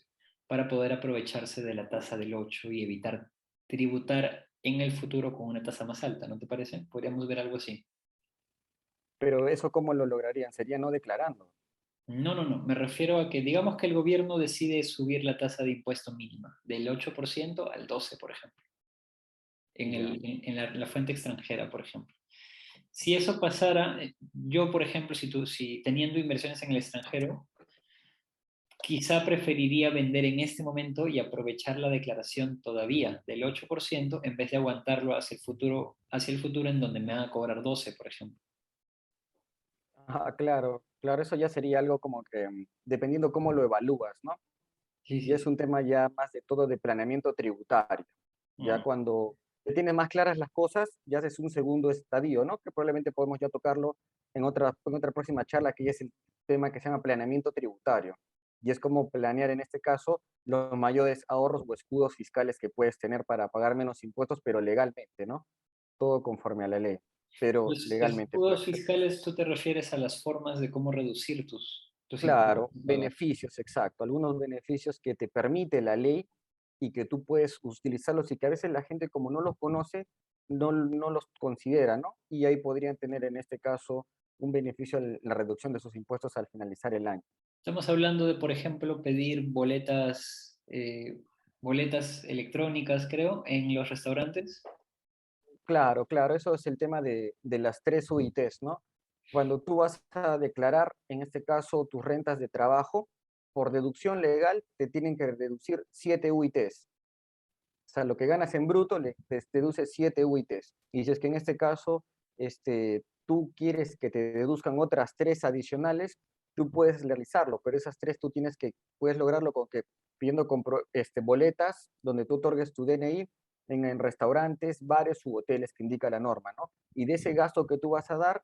para poder aprovecharse de la tasa del 8 y evitar tributar en el futuro con una tasa más alta, ¿no te parece? Podríamos ver algo así. Pero eso, ¿cómo lo lograrían? Sería no declarando. No, no, no. Me refiero a que digamos que el gobierno decide subir la tasa de impuesto mínima del 8% al 12%, por ejemplo, Ya. en la fuente extranjera, por ejemplo. Si eso pasara, yo, por ejemplo, si teniendo inversiones en el extranjero, quizá preferiría vender en este momento y aprovechar la declaración todavía del 8% en vez de aguantarlo hacia el futuro en donde me van a cobrar 12, por ejemplo. Ajá, claro, claro, eso ya sería algo como que dependiendo cómo lo evalúas, ¿no? Sí, Y sí, es sí. un tema ya más de todo de planeamiento tributario. Ya Mm, cuando te tienes más claras las cosas, ya haces un segundo estadio, ¿no? Que probablemente podemos ya tocarlo en otra próxima charla, que ya es el tema que se llama planeamiento tributario. Y es como planear en este caso los mayores ahorros o escudos fiscales que puedes tener para pagar menos impuestos, pero legalmente, ¿no? Todo conforme a la ley, pero Los legalmente puede escudos ser. fiscales, tú te refieres a las formas de cómo reducir tus impuestos. Claro, beneficios, exacto. Algunos beneficios que te permite la ley y que tú puedes utilizarlos y que a veces la gente como no los conoce, no los considera, ¿no? Y ahí podrían tener en este caso un beneficio en la reducción de sus impuestos al finalizar el año. Estamos hablando de, por ejemplo, pedir boletas electrónicas, creo, en los restaurantes. Claro, claro, eso es el tema de las tres UITs, ¿no? Cuando tú vas a declarar, en este caso, tus rentas de trabajo, por deducción legal, te tienen que deducir 7 UITs. O sea, lo que ganas en bruto te deduce 7 UITs. Y si es que en este caso tú quieres que te deduzcan otras 3 adicionales, tú puedes realizarlo, pero esas 3 puedes lograrlo con que pidiendo boletas donde tú otorgues tu DNI en restaurantes, bares u hoteles que indica la norma, ¿no? Y de ese gasto que tú vas a dar,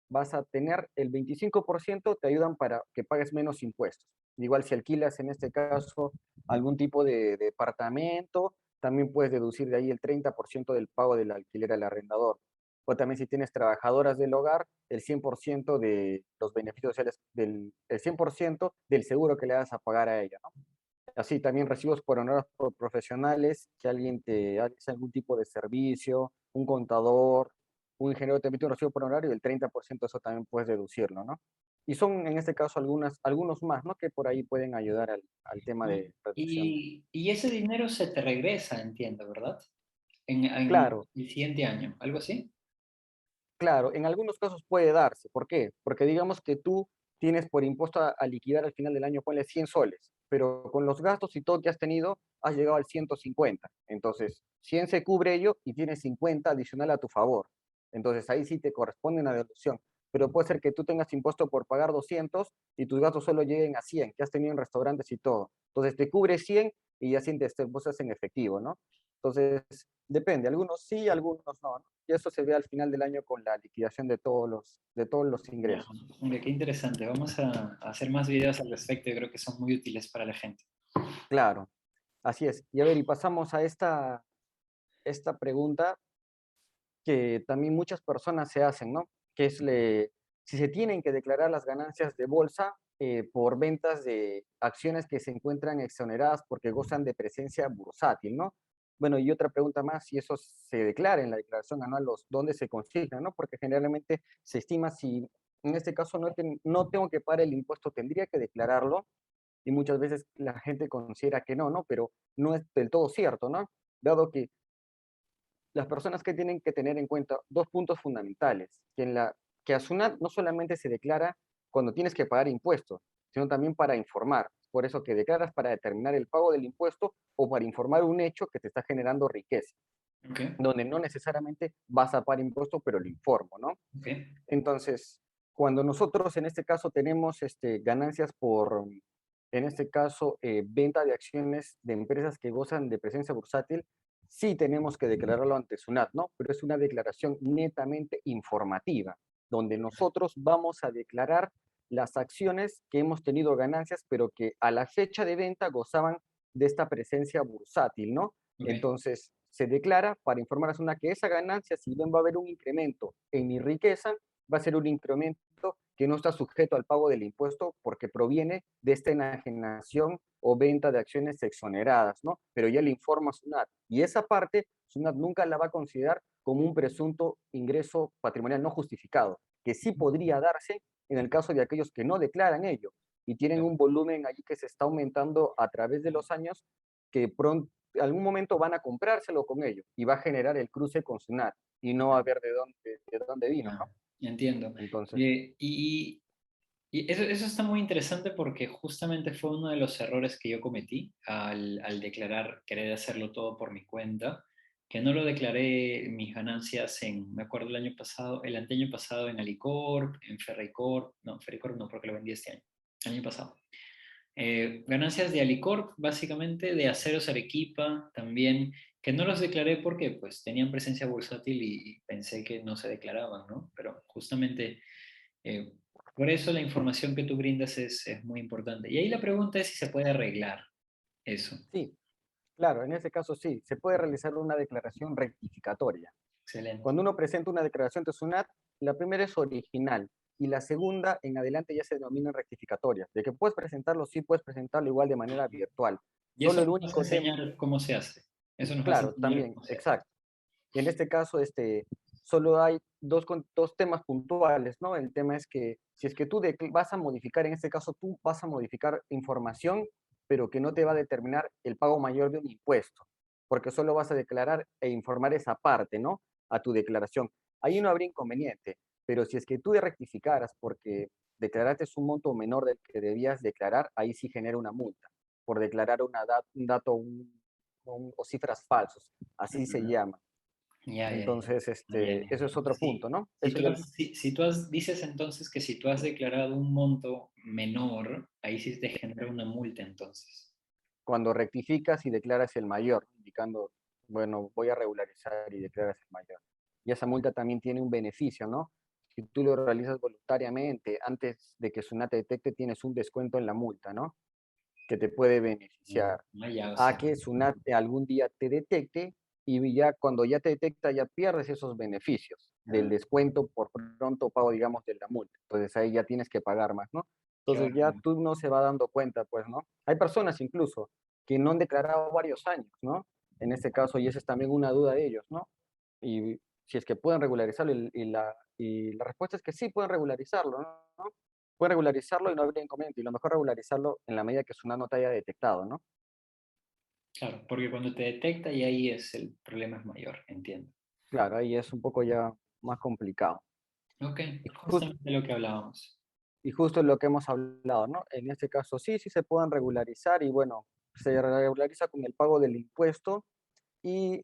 vas a tener el 25%, te ayudan para que pagues menos impuestos. Igual si alquilas en este caso algún tipo de departamento, también puedes deducir de ahí el 30% del pago del alquiler al arrendador. O también si tienes trabajadoras del hogar, el 100% de los beneficios sociales, el 100% del seguro que le vas a pagar a ella, ¿no? Así también recibos por honorarios por profesionales, que alguien te hace algún tipo de servicio, un contador, un ingeniero te emite un recibo por honorario y el 30% de eso también puedes deducirlo, ¿no? Y son en este caso algunos más, ¿no? Que por ahí pueden ayudar al tema de reducción. Y ese dinero se te regresa, entiendo, ¿verdad? En Claro, el siguiente año, ¿algo así? claro, en algunos casos puede darse. ¿Por qué? Porque digamos que tú tienes por impuesto a liquidar al final del año, ponle 100 soles, pero con los gastos y todo que has tenido, has llegado al 150. Entonces, 100 se cubre ello y tienes 50 adicional a tu favor. Entonces, ahí sí te corresponde una deducción. Pero puede ser que tú tengas impuesto por pagar 200 y tus gastos solo lleguen a 100, que has tenido en restaurantes y todo. Entonces, te cubre 100 y ya sientes te impuestas en efectivo, ¿no? Entonces, depende, algunos sí, algunos no, ¿no? Y eso se ve al final del año con la liquidación de todos los Ya. ingresos. Mira, qué interesante. Vamos a hacer más videos al respecto. Yo creo que son muy útiles para la gente. Claro, así es. Y a ver, y pasamos a esta pregunta que también muchas personas se hacen, ¿no? Que es si se tienen que declarar las ganancias de bolsa por ventas de acciones que se encuentran exoneradas porque gozan de presencia bursátil, ¿no? Bueno, y otra pregunta más, si eso se declara en la declaración anual, dónde se consigna, ¿no? Porque generalmente se estima si en este caso no tengo que pagar el impuesto, tendría que declararlo, y muchas veces la gente considera que no, ¿no? Pero no es del todo cierto, ¿no? Dado que las personas que tienen que tener en cuenta dos puntos fundamentales, que a SUNAT no solamente se declara cuando tienes que pagar impuestos, sino también para informar. Por eso que declaras para determinar el pago del impuesto o para informar un hecho que te está generando riqueza, Ok, donde no necesariamente vas a pagar impuesto, pero lo informo, ¿no? ok, Entonces, cuando nosotros en este caso tenemos ganancias en este caso, venta de acciones de empresas que gozan de presencia bursátil, sí tenemos que declararlo ante SUNAT, ¿no? Pero es una declaración netamente informativa, donde nosotros vamos a declarar las acciones que hemos tenido ganancias, pero que a la fecha de venta gozaban de esta presencia bursátil, ¿no? ok. Entonces, se declara para informar a SUNAT que esa ganancia, si bien va a haber un incremento en mi riqueza, va a ser un incremento que no está sujeto al pago del impuesto porque proviene de esta enajenación o venta de acciones exoneradas, ¿no? Pero ya le informa a SUNAT. Y esa parte, SUNAT nunca la va a considerar como un presunto ingreso patrimonial no justificado, que sí podría darse en el caso de aquellos que no declaran ello y tienen un volumen allí que se está aumentando a través de los años, que pronto, en algún momento van a comprárselo con ello y va a generar el cruce con SUNAT y no va a ver de dónde vino, Ya, ¿no? entiendo. Entonces, Y eso está muy interesante porque justamente fue uno de los errores que yo cometí al declarar, querer hacerlo todo por mi cuenta, que no lo declaré mis ganancias me acuerdo el año pasado, el anteaño pasado en Alicorp, en Ferricorp, no, Ferricorp no, porque lo vendí este año, el año pasado. Ganancias de Alicorp, básicamente, de Aceros Arequipa, también, que no los declaré porque pues tenían presencia bursátil y pensé que no se declaraban, ¿no? Pero justamente eh, por eso la información que tú brindas es muy importante. Y ahí la pregunta es si se puede arreglar eso. sí, claro, en ese caso sí, se puede realizar una declaración rectificatoria. Excelente. Cuando uno presenta una declaración de SUNAT, la primera es original y la segunda en adelante ya se denomina rectificatoria. De que puedes presentarlo, sí puedes presentarlo igual de manera virtual. Y Solo eso el nos vas a único tema, enseñar cómo se hace. Eso nos vas a claro, enseñar también, cómo se hace. exacto. Y en este caso, solo hay dos temas puntuales, ¿no? El tema es que si es que tú vas a modificar, en este caso tú vas a modificar información, pero que no te va a determinar el pago mayor de un impuesto, porque solo vas a declarar e informar esa parte, ¿no? A tu declaración. Ahí no habría inconveniente, pero si es que tú rectificaras porque declaraste un monto menor del que debías declarar, ahí sí genera una multa por declarar un dato o cifras falsos, así se Ujú. llama. Ya, ya, ya. Entonces, Ya, ya. eso es otro punto, Sí. ¿no? Si Eso tú ya, has, si tú dices entonces que si tú has declarado un monto menor, ahí sí te genera una multa entonces. cuando rectificas y declaras el mayor, indicando, bueno, voy a regularizar y declaras el mayor. Y esa multa también tiene un beneficio, ¿no? Si tú lo realizas voluntariamente, antes de que SUNAT te detecte, tienes un descuento en la multa, ¿no? Que te puede beneficiar. Ya, o A sea, que SUNAT algún día te detecte y ya cuando ya te detecta ya pierdes esos beneficios del descuento por pronto pago, digamos, de la multa. Entonces ahí ya tienes que pagar más, ¿no? qué Entonces ya bárbaro. tú no se va dando cuenta, pues, ¿no? Hay personas incluso que no han declarado varios años, ¿no? En este caso, y esa es también una duda de ellos, ¿no? Y si es que pueden regularizarlo, y la respuesta es que sí pueden regularizarlo, ¿no? Pueden regularizarlo y no habría inconveniente, y lo mejor regularizarlo en la medida que SUNAT no te haya detectado, ¿no? Claro, porque cuando te detecta y ahí es el problema es mayor, entiendo. Claro, ahí es un poco ya más complicado. Ok, Y, jus- justamente lo que hablábamos. y justo es lo que hemos hablado, ¿no? En este caso sí, sí se pueden regularizar y bueno, se regulariza con el pago del impuesto y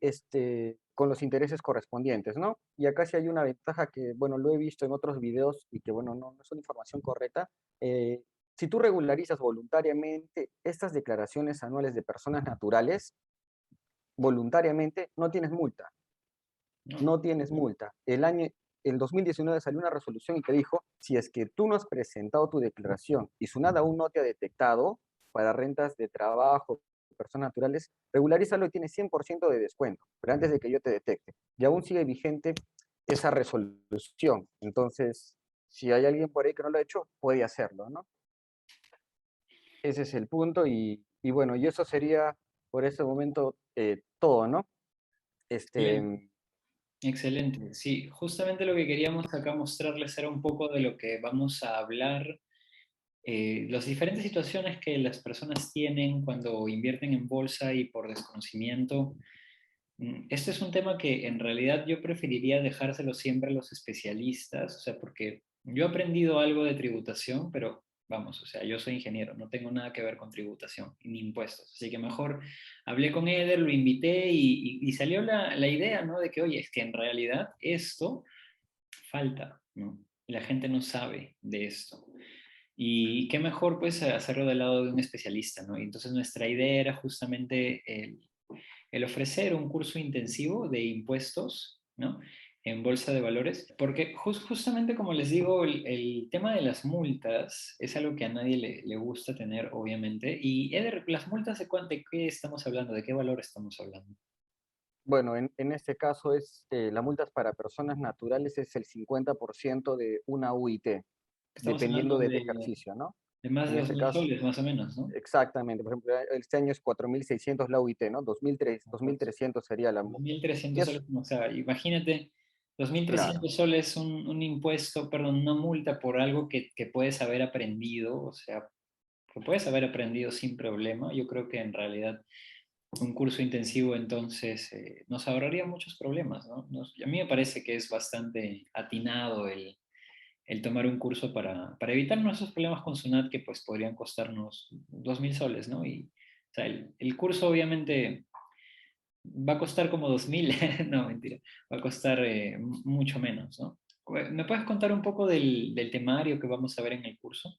con los intereses correspondientes, ¿no? Y acá sí hay una ventaja que, bueno, lo he visto en otros videos y que, bueno, no es una información correcta. Eh, si tú regularizas voluntariamente estas declaraciones anuales de personas naturales, voluntariamente no tienes multa. No, No tienes multa. El 2019 salió una resolución y que dijo, si es que tú no has presentado tu declaración y SUNAT aún no te ha detectado para rentas de trabajo, personas naturales, regularízalo y tienes 100% de descuento, pero antes de que yo te detecte. Y aún sigue vigente esa resolución. Entonces, si hay alguien por ahí que no lo ha hecho, puede hacerlo, ¿no? Ese es el punto y bueno, y eso sería por este momento todo, ¿no? excelente, Este, excelente. Sí, justamente lo que queríamos acá mostrarles era un poco de lo que vamos a hablar, las diferentes situaciones que las personas tienen cuando invierten en bolsa y por desconocimiento. Este es un tema que en realidad yo preferiría dejárselo siempre a los especialistas, o sea, porque yo he aprendido algo de tributación, pero vamos, o sea, yo soy ingeniero, no tengo nada que ver con tributación ni impuestos, así que mejor hablé con Eder, lo invité y salió la idea, ¿no? De que, oye, es que en realidad esto falta, ¿no? La gente no sabe de esto. Y qué mejor pues hacerlo del lado de un especialista, ¿no? Y entonces nuestra idea era justamente el ofrecer un curso intensivo de impuestos, ¿no? En bolsa de valores, porque justamente como les digo, el tema de las multas es algo que a nadie le gusta tener, obviamente. Y Eder, las multas de qué estamos hablando, de qué valor estamos hablando. Bueno, en este caso las multas para personas naturales es el 50% de una UIT, Estamos dependiendo hablando del ejercicio, ¿no? de más de En dos este mil caso, soles, más o menos, ¿no? exactamente, por ejemplo, este año es 4.600 la UIT, ¿no? 2.300 sería la dos multa. mil Y trescientos es, soles, o sea, imagínate, dos mil claro, trescientos soles un impuesto, perdón, una multa por algo que puedes haber aprendido, o sea, que puedes haber aprendido sin problema. Yo creo que en realidad un curso intensivo entonces nos ahorraría muchos problemas, ¿no? A mí me parece que es bastante atinado el tomar un curso para evitarnos esos problemas con SUNAT que pues podrían costarnos 2.000 soles, ¿no? Y o sea, el curso obviamente va a costar como 2.000, no, mentira, va a costar mucho menos, ¿no? ¿Me puedes contar un poco del temario que vamos a ver en el curso?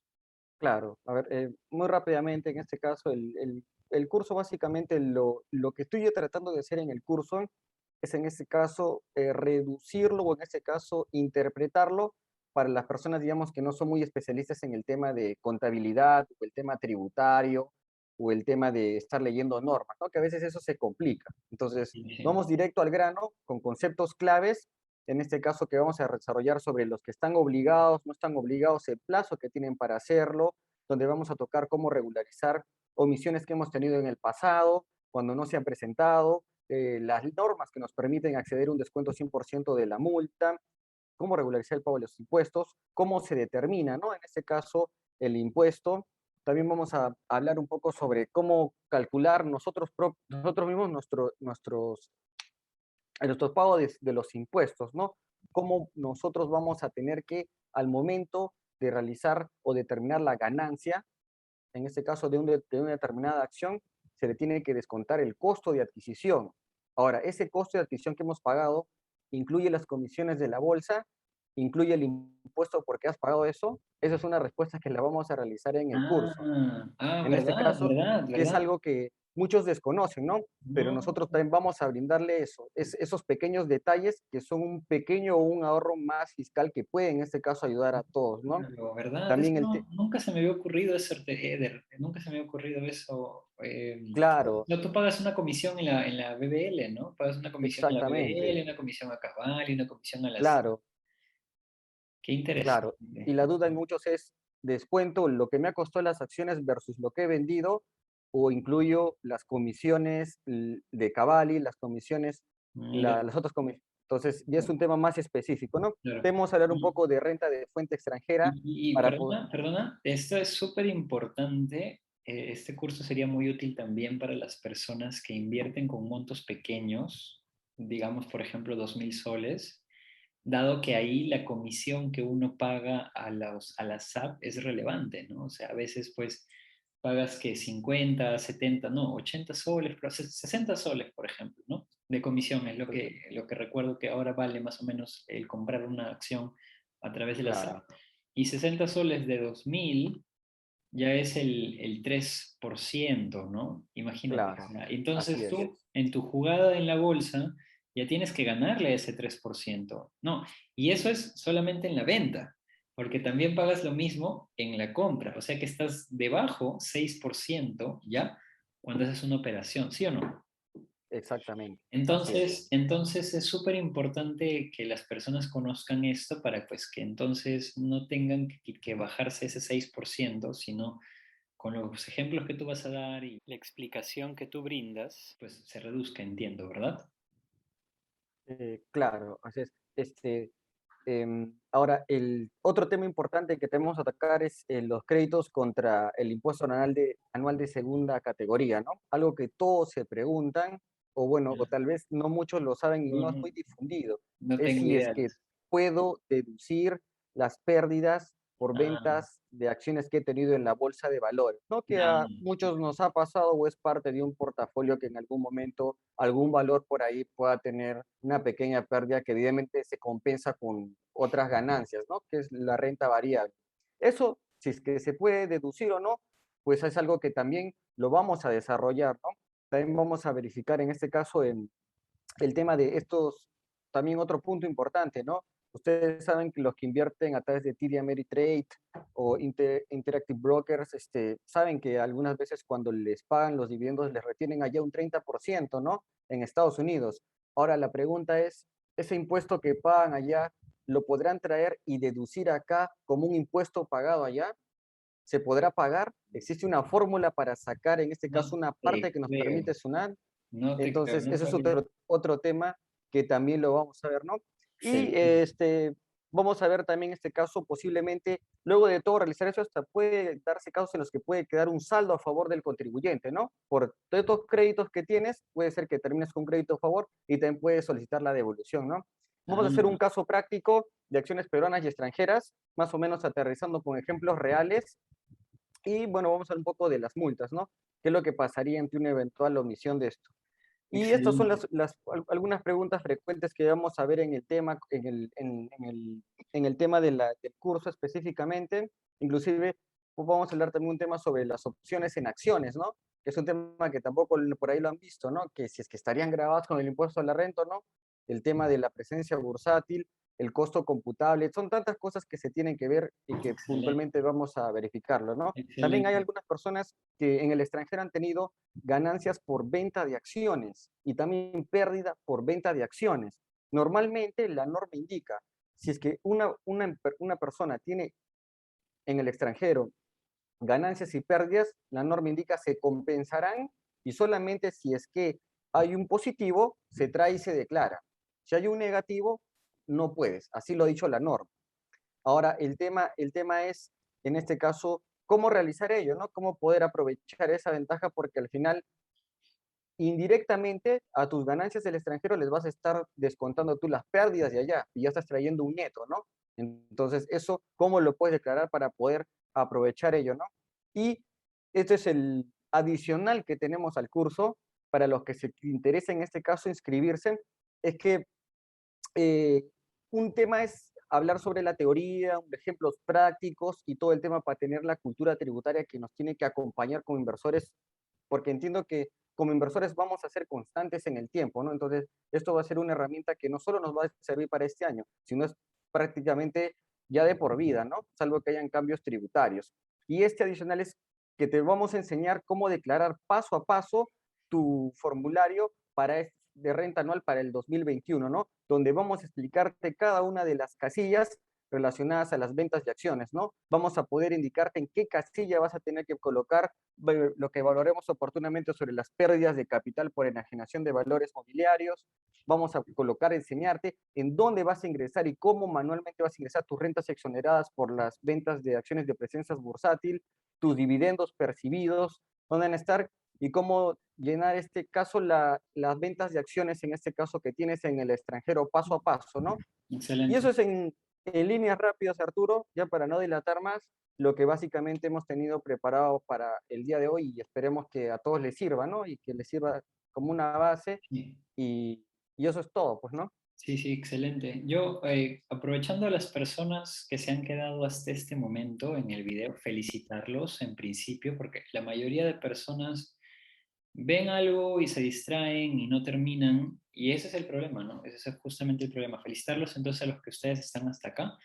claro. A ver, muy rápidamente, en este caso, el curso básicamente, lo que estoy yo tratando de hacer en el curso es en este caso reducirlo o en este caso interpretarlo para las personas, digamos, que no son muy especialistas en el tema de contabilidad o el tema tributario o el tema de estar leyendo normas, ¿no? Que a veces eso se complica. Entonces, Sí, sí. vamos directo al grano con conceptos claves, en este caso que vamos a desarrollar sobre los que están obligados, no están obligados, el plazo que tienen para hacerlo, donde vamos a tocar cómo regularizar omisiones que hemos tenido en el pasado, cuando no se han presentado, las normas que nos permiten acceder a un descuento 100% de la multa, cómo regularizar el pago de los impuestos, cómo se determina, ¿no? En este caso, el impuesto. También vamos a hablar un poco sobre cómo calcular nosotros mismos nuestros pagos de los impuestos, ¿no? Cómo nosotros vamos a tener que, al momento de realizar o determinar la ganancia, en este caso de una determinada acción, se le tiene que descontar el costo de adquisición. Ahora, ese costo de adquisición que hemos pagado incluye las comisiones de la bolsa, incluye el impuesto porque has pagado eso. Esa es una respuesta que la vamos a realizar en el curso. En este Verdad, caso, verdad, que es verdad. algo que muchos desconocen, ¿no? Pero No, nosotros también vamos a brindarle eso, esos pequeños detalles que son un pequeño o un ahorro más fiscal que puede en este caso ayudar a todos, ¿no? claro, ¿verdad? Eso También nunca se me había ocurrido eso, nunca se me había ocurrido eso. claro, No, tú pagas una comisión en la BBL, ¿no? Pagas una comisión a la exactamente, BBL, una comisión a Cabal y una comisión a la SAP. claro, Qué claro. Y interesante. la duda en muchos es, ¿descuento lo que me ha costado las acciones versus lo que he vendido? ¿O incluyo las comisiones de Cavalli, las comisiones, Mira, las otras comisiones? Entonces, ya es un tema más específico, ¿no? claro. Debemos hablar un poco de renta de fuente extranjera para poder... Perdona, perdona, esto es súper importante. Este curso sería muy útil también para las personas que invierten con montos pequeños, digamos, por ejemplo, 2.000 soles, dado que ahí la comisión que uno paga a la SAP es relevante, ¿no? O sea, a veces pues pagas que 50, 70, no, 80 soles, pero 60 soles, por ejemplo, ¿no? De comisión es lo que recuerdo que ahora vale más o menos el comprar una acción a través de la Claro, SAP. Y 60 soles de 2.000 ya es el 3%, ¿no? Imagínate. O claro, sea, así entonces es. tú, en tu jugada en la bolsa, ya tienes que ganarle ese 3%. No, y eso es solamente en la venta, porque también pagas lo mismo en la compra. O sea que estás debajo 6% ya cuando haces una operación, ¿sí o no? Exactamente, así es. Entonces es súper importante que las personas conozcan esto para pues que entonces no tengan que bajarse ese 6%, sino con los ejemplos que tú vas a dar y La explicación que tú brindas, pues se reduzca, entiendo, ¿verdad? Claro, así es. Ahora, el otro tema importante que tenemos que atacar es los créditos contra el impuesto anual de segunda categoría, ¿no? Algo que todos se preguntan, o bueno, o tal vez no muchos lo saben y No, no es no, muy difundido, no es tengo si es idea. que puedo deducir las pérdidas por Ah, ventas de acciones que he tenido en la bolsa de valores, ¿no? Que a ah, muchos nos ha pasado o es parte de un portafolio que en algún momento algún valor por ahí pueda tener una pequeña pérdida que evidentemente se compensa con otras ganancias, ¿no? Que es la renta variable. Eso, si es que se puede deducir o no, pues es algo que también lo vamos a desarrollar, ¿no? También vamos a verificar en este caso en el tema de estos, también otro punto importante, ¿no? Ustedes saben que los que invierten a través de TD Ameritrade o Interactive Brokers, saben que algunas veces cuando les pagan los dividendos les retienen allá un 30%, ¿no? En Estados Unidos. Ahora la pregunta es, ¿ese impuesto que pagan allá lo podrán traer y deducir acá como un impuesto pagado allá? ¿Se podrá pagar? ¿Existe una fórmula para sacar, en este no caso, una parte te que nos creo, permite SUNAT? no te creo, Entonces, no ese es sabía. otro tema que también lo vamos a ver, ¿no? Y Excelente. vamos a ver también este caso, posiblemente, luego de todo realizar eso, hasta puede darse casos en los que puede quedar un saldo a favor del contribuyente, ¿no? Por todos estos créditos que tienes, puede ser que termines con un crédito a favor y también puedes solicitar la devolución, ¿no? Vamos a hacer un Ah, caso práctico de acciones peruanas y extranjeras, más o menos aterrizando con ejemplos reales. Y bueno, vamos a hablar un poco de las multas, ¿no? ¿Qué es lo que pasaría ante una eventual omisión de esto? Y estas son excelente. algunas preguntas frecuentes que vamos a ver en el tema, en el tema del curso específicamente. Inclusive, pues vamos a hablar también un tema sobre las opciones en acciones, ¿no? Que es un tema que tampoco por ahí lo han visto, ¿no? Que si es que estarían grabados con el impuesto a la renta o no. El tema de la presencia bursátil, el costo computable, son tantas cosas que se tienen que ver y que Excelente, puntualmente vamos a verificarlo, ¿no? También hay excelente. algunas personas que en el extranjero han tenido ganancias por venta de acciones y también pérdida por venta de acciones. Normalmente la norma indica, si es que una persona tiene en el extranjero ganancias y pérdidas, la norma indica se compensarán y solamente si es que hay un positivo, se trae y se declara. Si hay un negativo, no puedes. Así lo ha dicho la norma. Ahora, el tema es, en este caso, cómo realizar ello, ¿no? Cómo poder aprovechar esa ventaja porque al final indirectamente a tus ganancias del extranjero les vas a estar descontando tú las pérdidas de allá y ya estás trayendo un neto, ¿no? Entonces, eso, ¿cómo lo puedes declarar para poder aprovechar ello, ¿no? Y este es el adicional que tenemos al curso para los que se interesen en este caso inscribirse, es que eh, un tema es hablar sobre la teoría, ejemplos prácticos y todo el tema para tener la cultura tributaria que nos tiene que acompañar como inversores, porque entiendo que como inversores vamos a ser constantes en el tiempo, ¿no? Entonces, esto va a ser una herramienta que no solo nos va a servir para este año, sino es prácticamente ya de por vida, ¿no? Salvo que hayan cambios tributarios. Y este adicional es que te vamos a enseñar cómo declarar paso a paso tu formulario de renta anual para el 2021, ¿no? Donde vamos a explicarte cada una de las casillas relacionadas a las ventas de acciones, ¿no? Vamos a poder indicarte en qué casilla vas a tener que colocar lo que valoremos oportunamente sobre las pérdidas de capital por enajenación de valores mobiliarios. Vamos a colocar, enseñarte en dónde vas a ingresar y cómo manualmente vas a ingresar tus rentas exoneradas por las ventas de acciones de presencia bursátil, tus dividendos percibidos, dónde van a estar y cómo llenar este caso las ventas de acciones, en este caso que tienes en el extranjero paso a paso, ¿no? Y Excelente. eso es en líneas rápidas, Arturo, ya para no dilatar más, lo que básicamente hemos tenido preparado para el día de hoy y esperemos que a todos les sirva, ¿no? Y que les sirva como una base Sí. y eso es todo, pues, ¿no? Sí, sí, excelente. Yo, aprovechando a las personas que se han quedado hasta este momento en el video, felicitarlos en principio, porque la mayoría de personas ven algo y se distraen y no terminan, y ese es el problema, ¿no? Ese es justamente el problema. Felicitarlos entonces a los que ustedes están hasta acá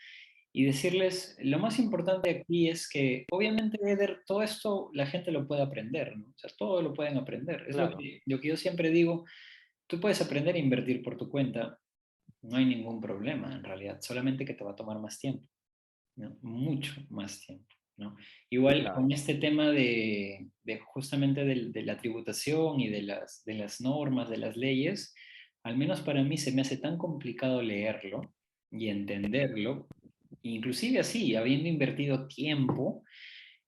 y decirles, lo más importante aquí es que, obviamente, Eder, todo esto la gente lo puede aprender, ¿no? O sea, todo lo pueden aprender. Es Claro, lo que yo siempre digo, tú puedes aprender a invertir por tu cuenta, no hay ningún problema en realidad, solamente que te va a tomar más tiempo, ¿no? Mucho más tiempo, ¿no? Igual claro. con este tema de justamente de la tributación y de las normas, de las leyes, al menos para mí se me hace tan complicado leerlo y entenderlo, inclusive así, habiendo invertido tiempo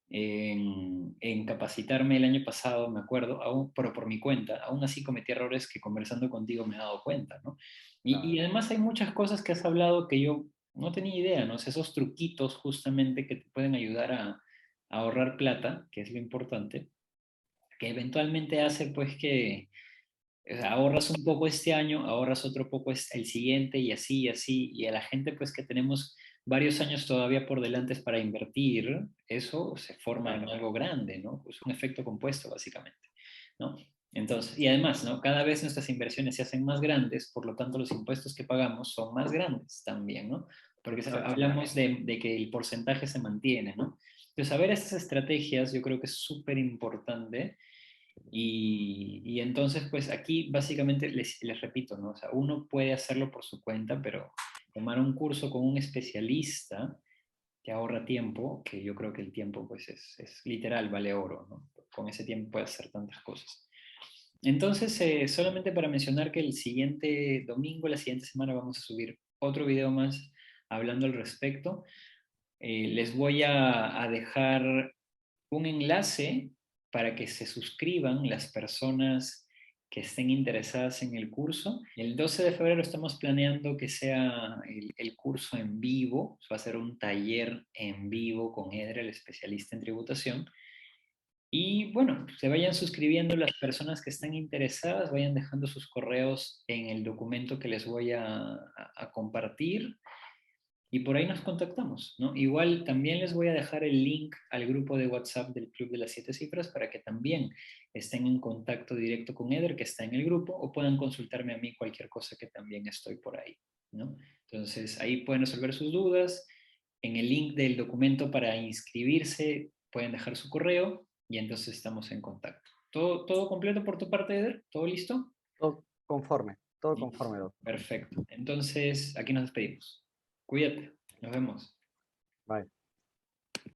en capacitarme el año pasado, me acuerdo, aún, pero por mi cuenta, aún así cometí errores que conversando contigo me he dado cuenta, ¿no? Y Claro. además hay muchas cosas que has hablado que yo no tenía idea, ¿no? O sea, esos truquitos justamente que te pueden ayudar a ahorrar plata, que es lo importante, que eventualmente hace pues que o sea, ahorras un poco este año, ahorras otro poco el siguiente y así, y a la gente pues que tenemos varios años todavía por delante para invertir, eso se forma en Claro. algo grande, ¿no? Es un efecto compuesto básicamente, ¿no? Entonces, y además, ¿no? Cada vez nuestras inversiones se hacen más grandes, por lo tanto los impuestos que pagamos son más grandes también, ¿no? Porque Exactamente. hablamos de que el porcentaje se mantiene, ¿no? Entonces, saber estas estrategias yo creo que es súper importante y entonces, pues aquí básicamente les repito, ¿no? O sea, uno puede hacerlo por su cuenta, pero tomar un curso con un especialista que ahorra tiempo, que yo creo que el tiempo pues es literal, vale oro, ¿no? Con ese tiempo puede hacer tantas cosas. Entonces, solamente para mencionar que el siguiente domingo, la siguiente semana, vamos a subir otro video más hablando al respecto. Les voy a dejar un enlace para que se suscriban las personas que estén interesadas en el curso. El 12 de febrero estamos planeando que sea el curso en vivo, va a ser un taller en vivo con Edre, el especialista en tributación. Y bueno, se vayan suscribiendo las personas que están interesadas, vayan dejando sus correos en el documento que les voy a compartir y por ahí nos contactamos, ¿no? Igual también les voy a dejar el link al grupo de WhatsApp del Club de las Siete Cifras para que también estén en contacto directo con Eder, que está en el grupo, o puedan consultarme a mí cualquier cosa que también estoy por ahí, ¿no? Entonces ahí pueden resolver sus dudas. En el link del documento para inscribirse pueden dejar su correo y entonces estamos en contacto. ¿Todo completo por tu parte, Eder? ¿Todo listo? Todo Listo. conforme, doctor. Perfecto. Entonces aquí nos despedimos. Cuídate. Nos vemos. Bye.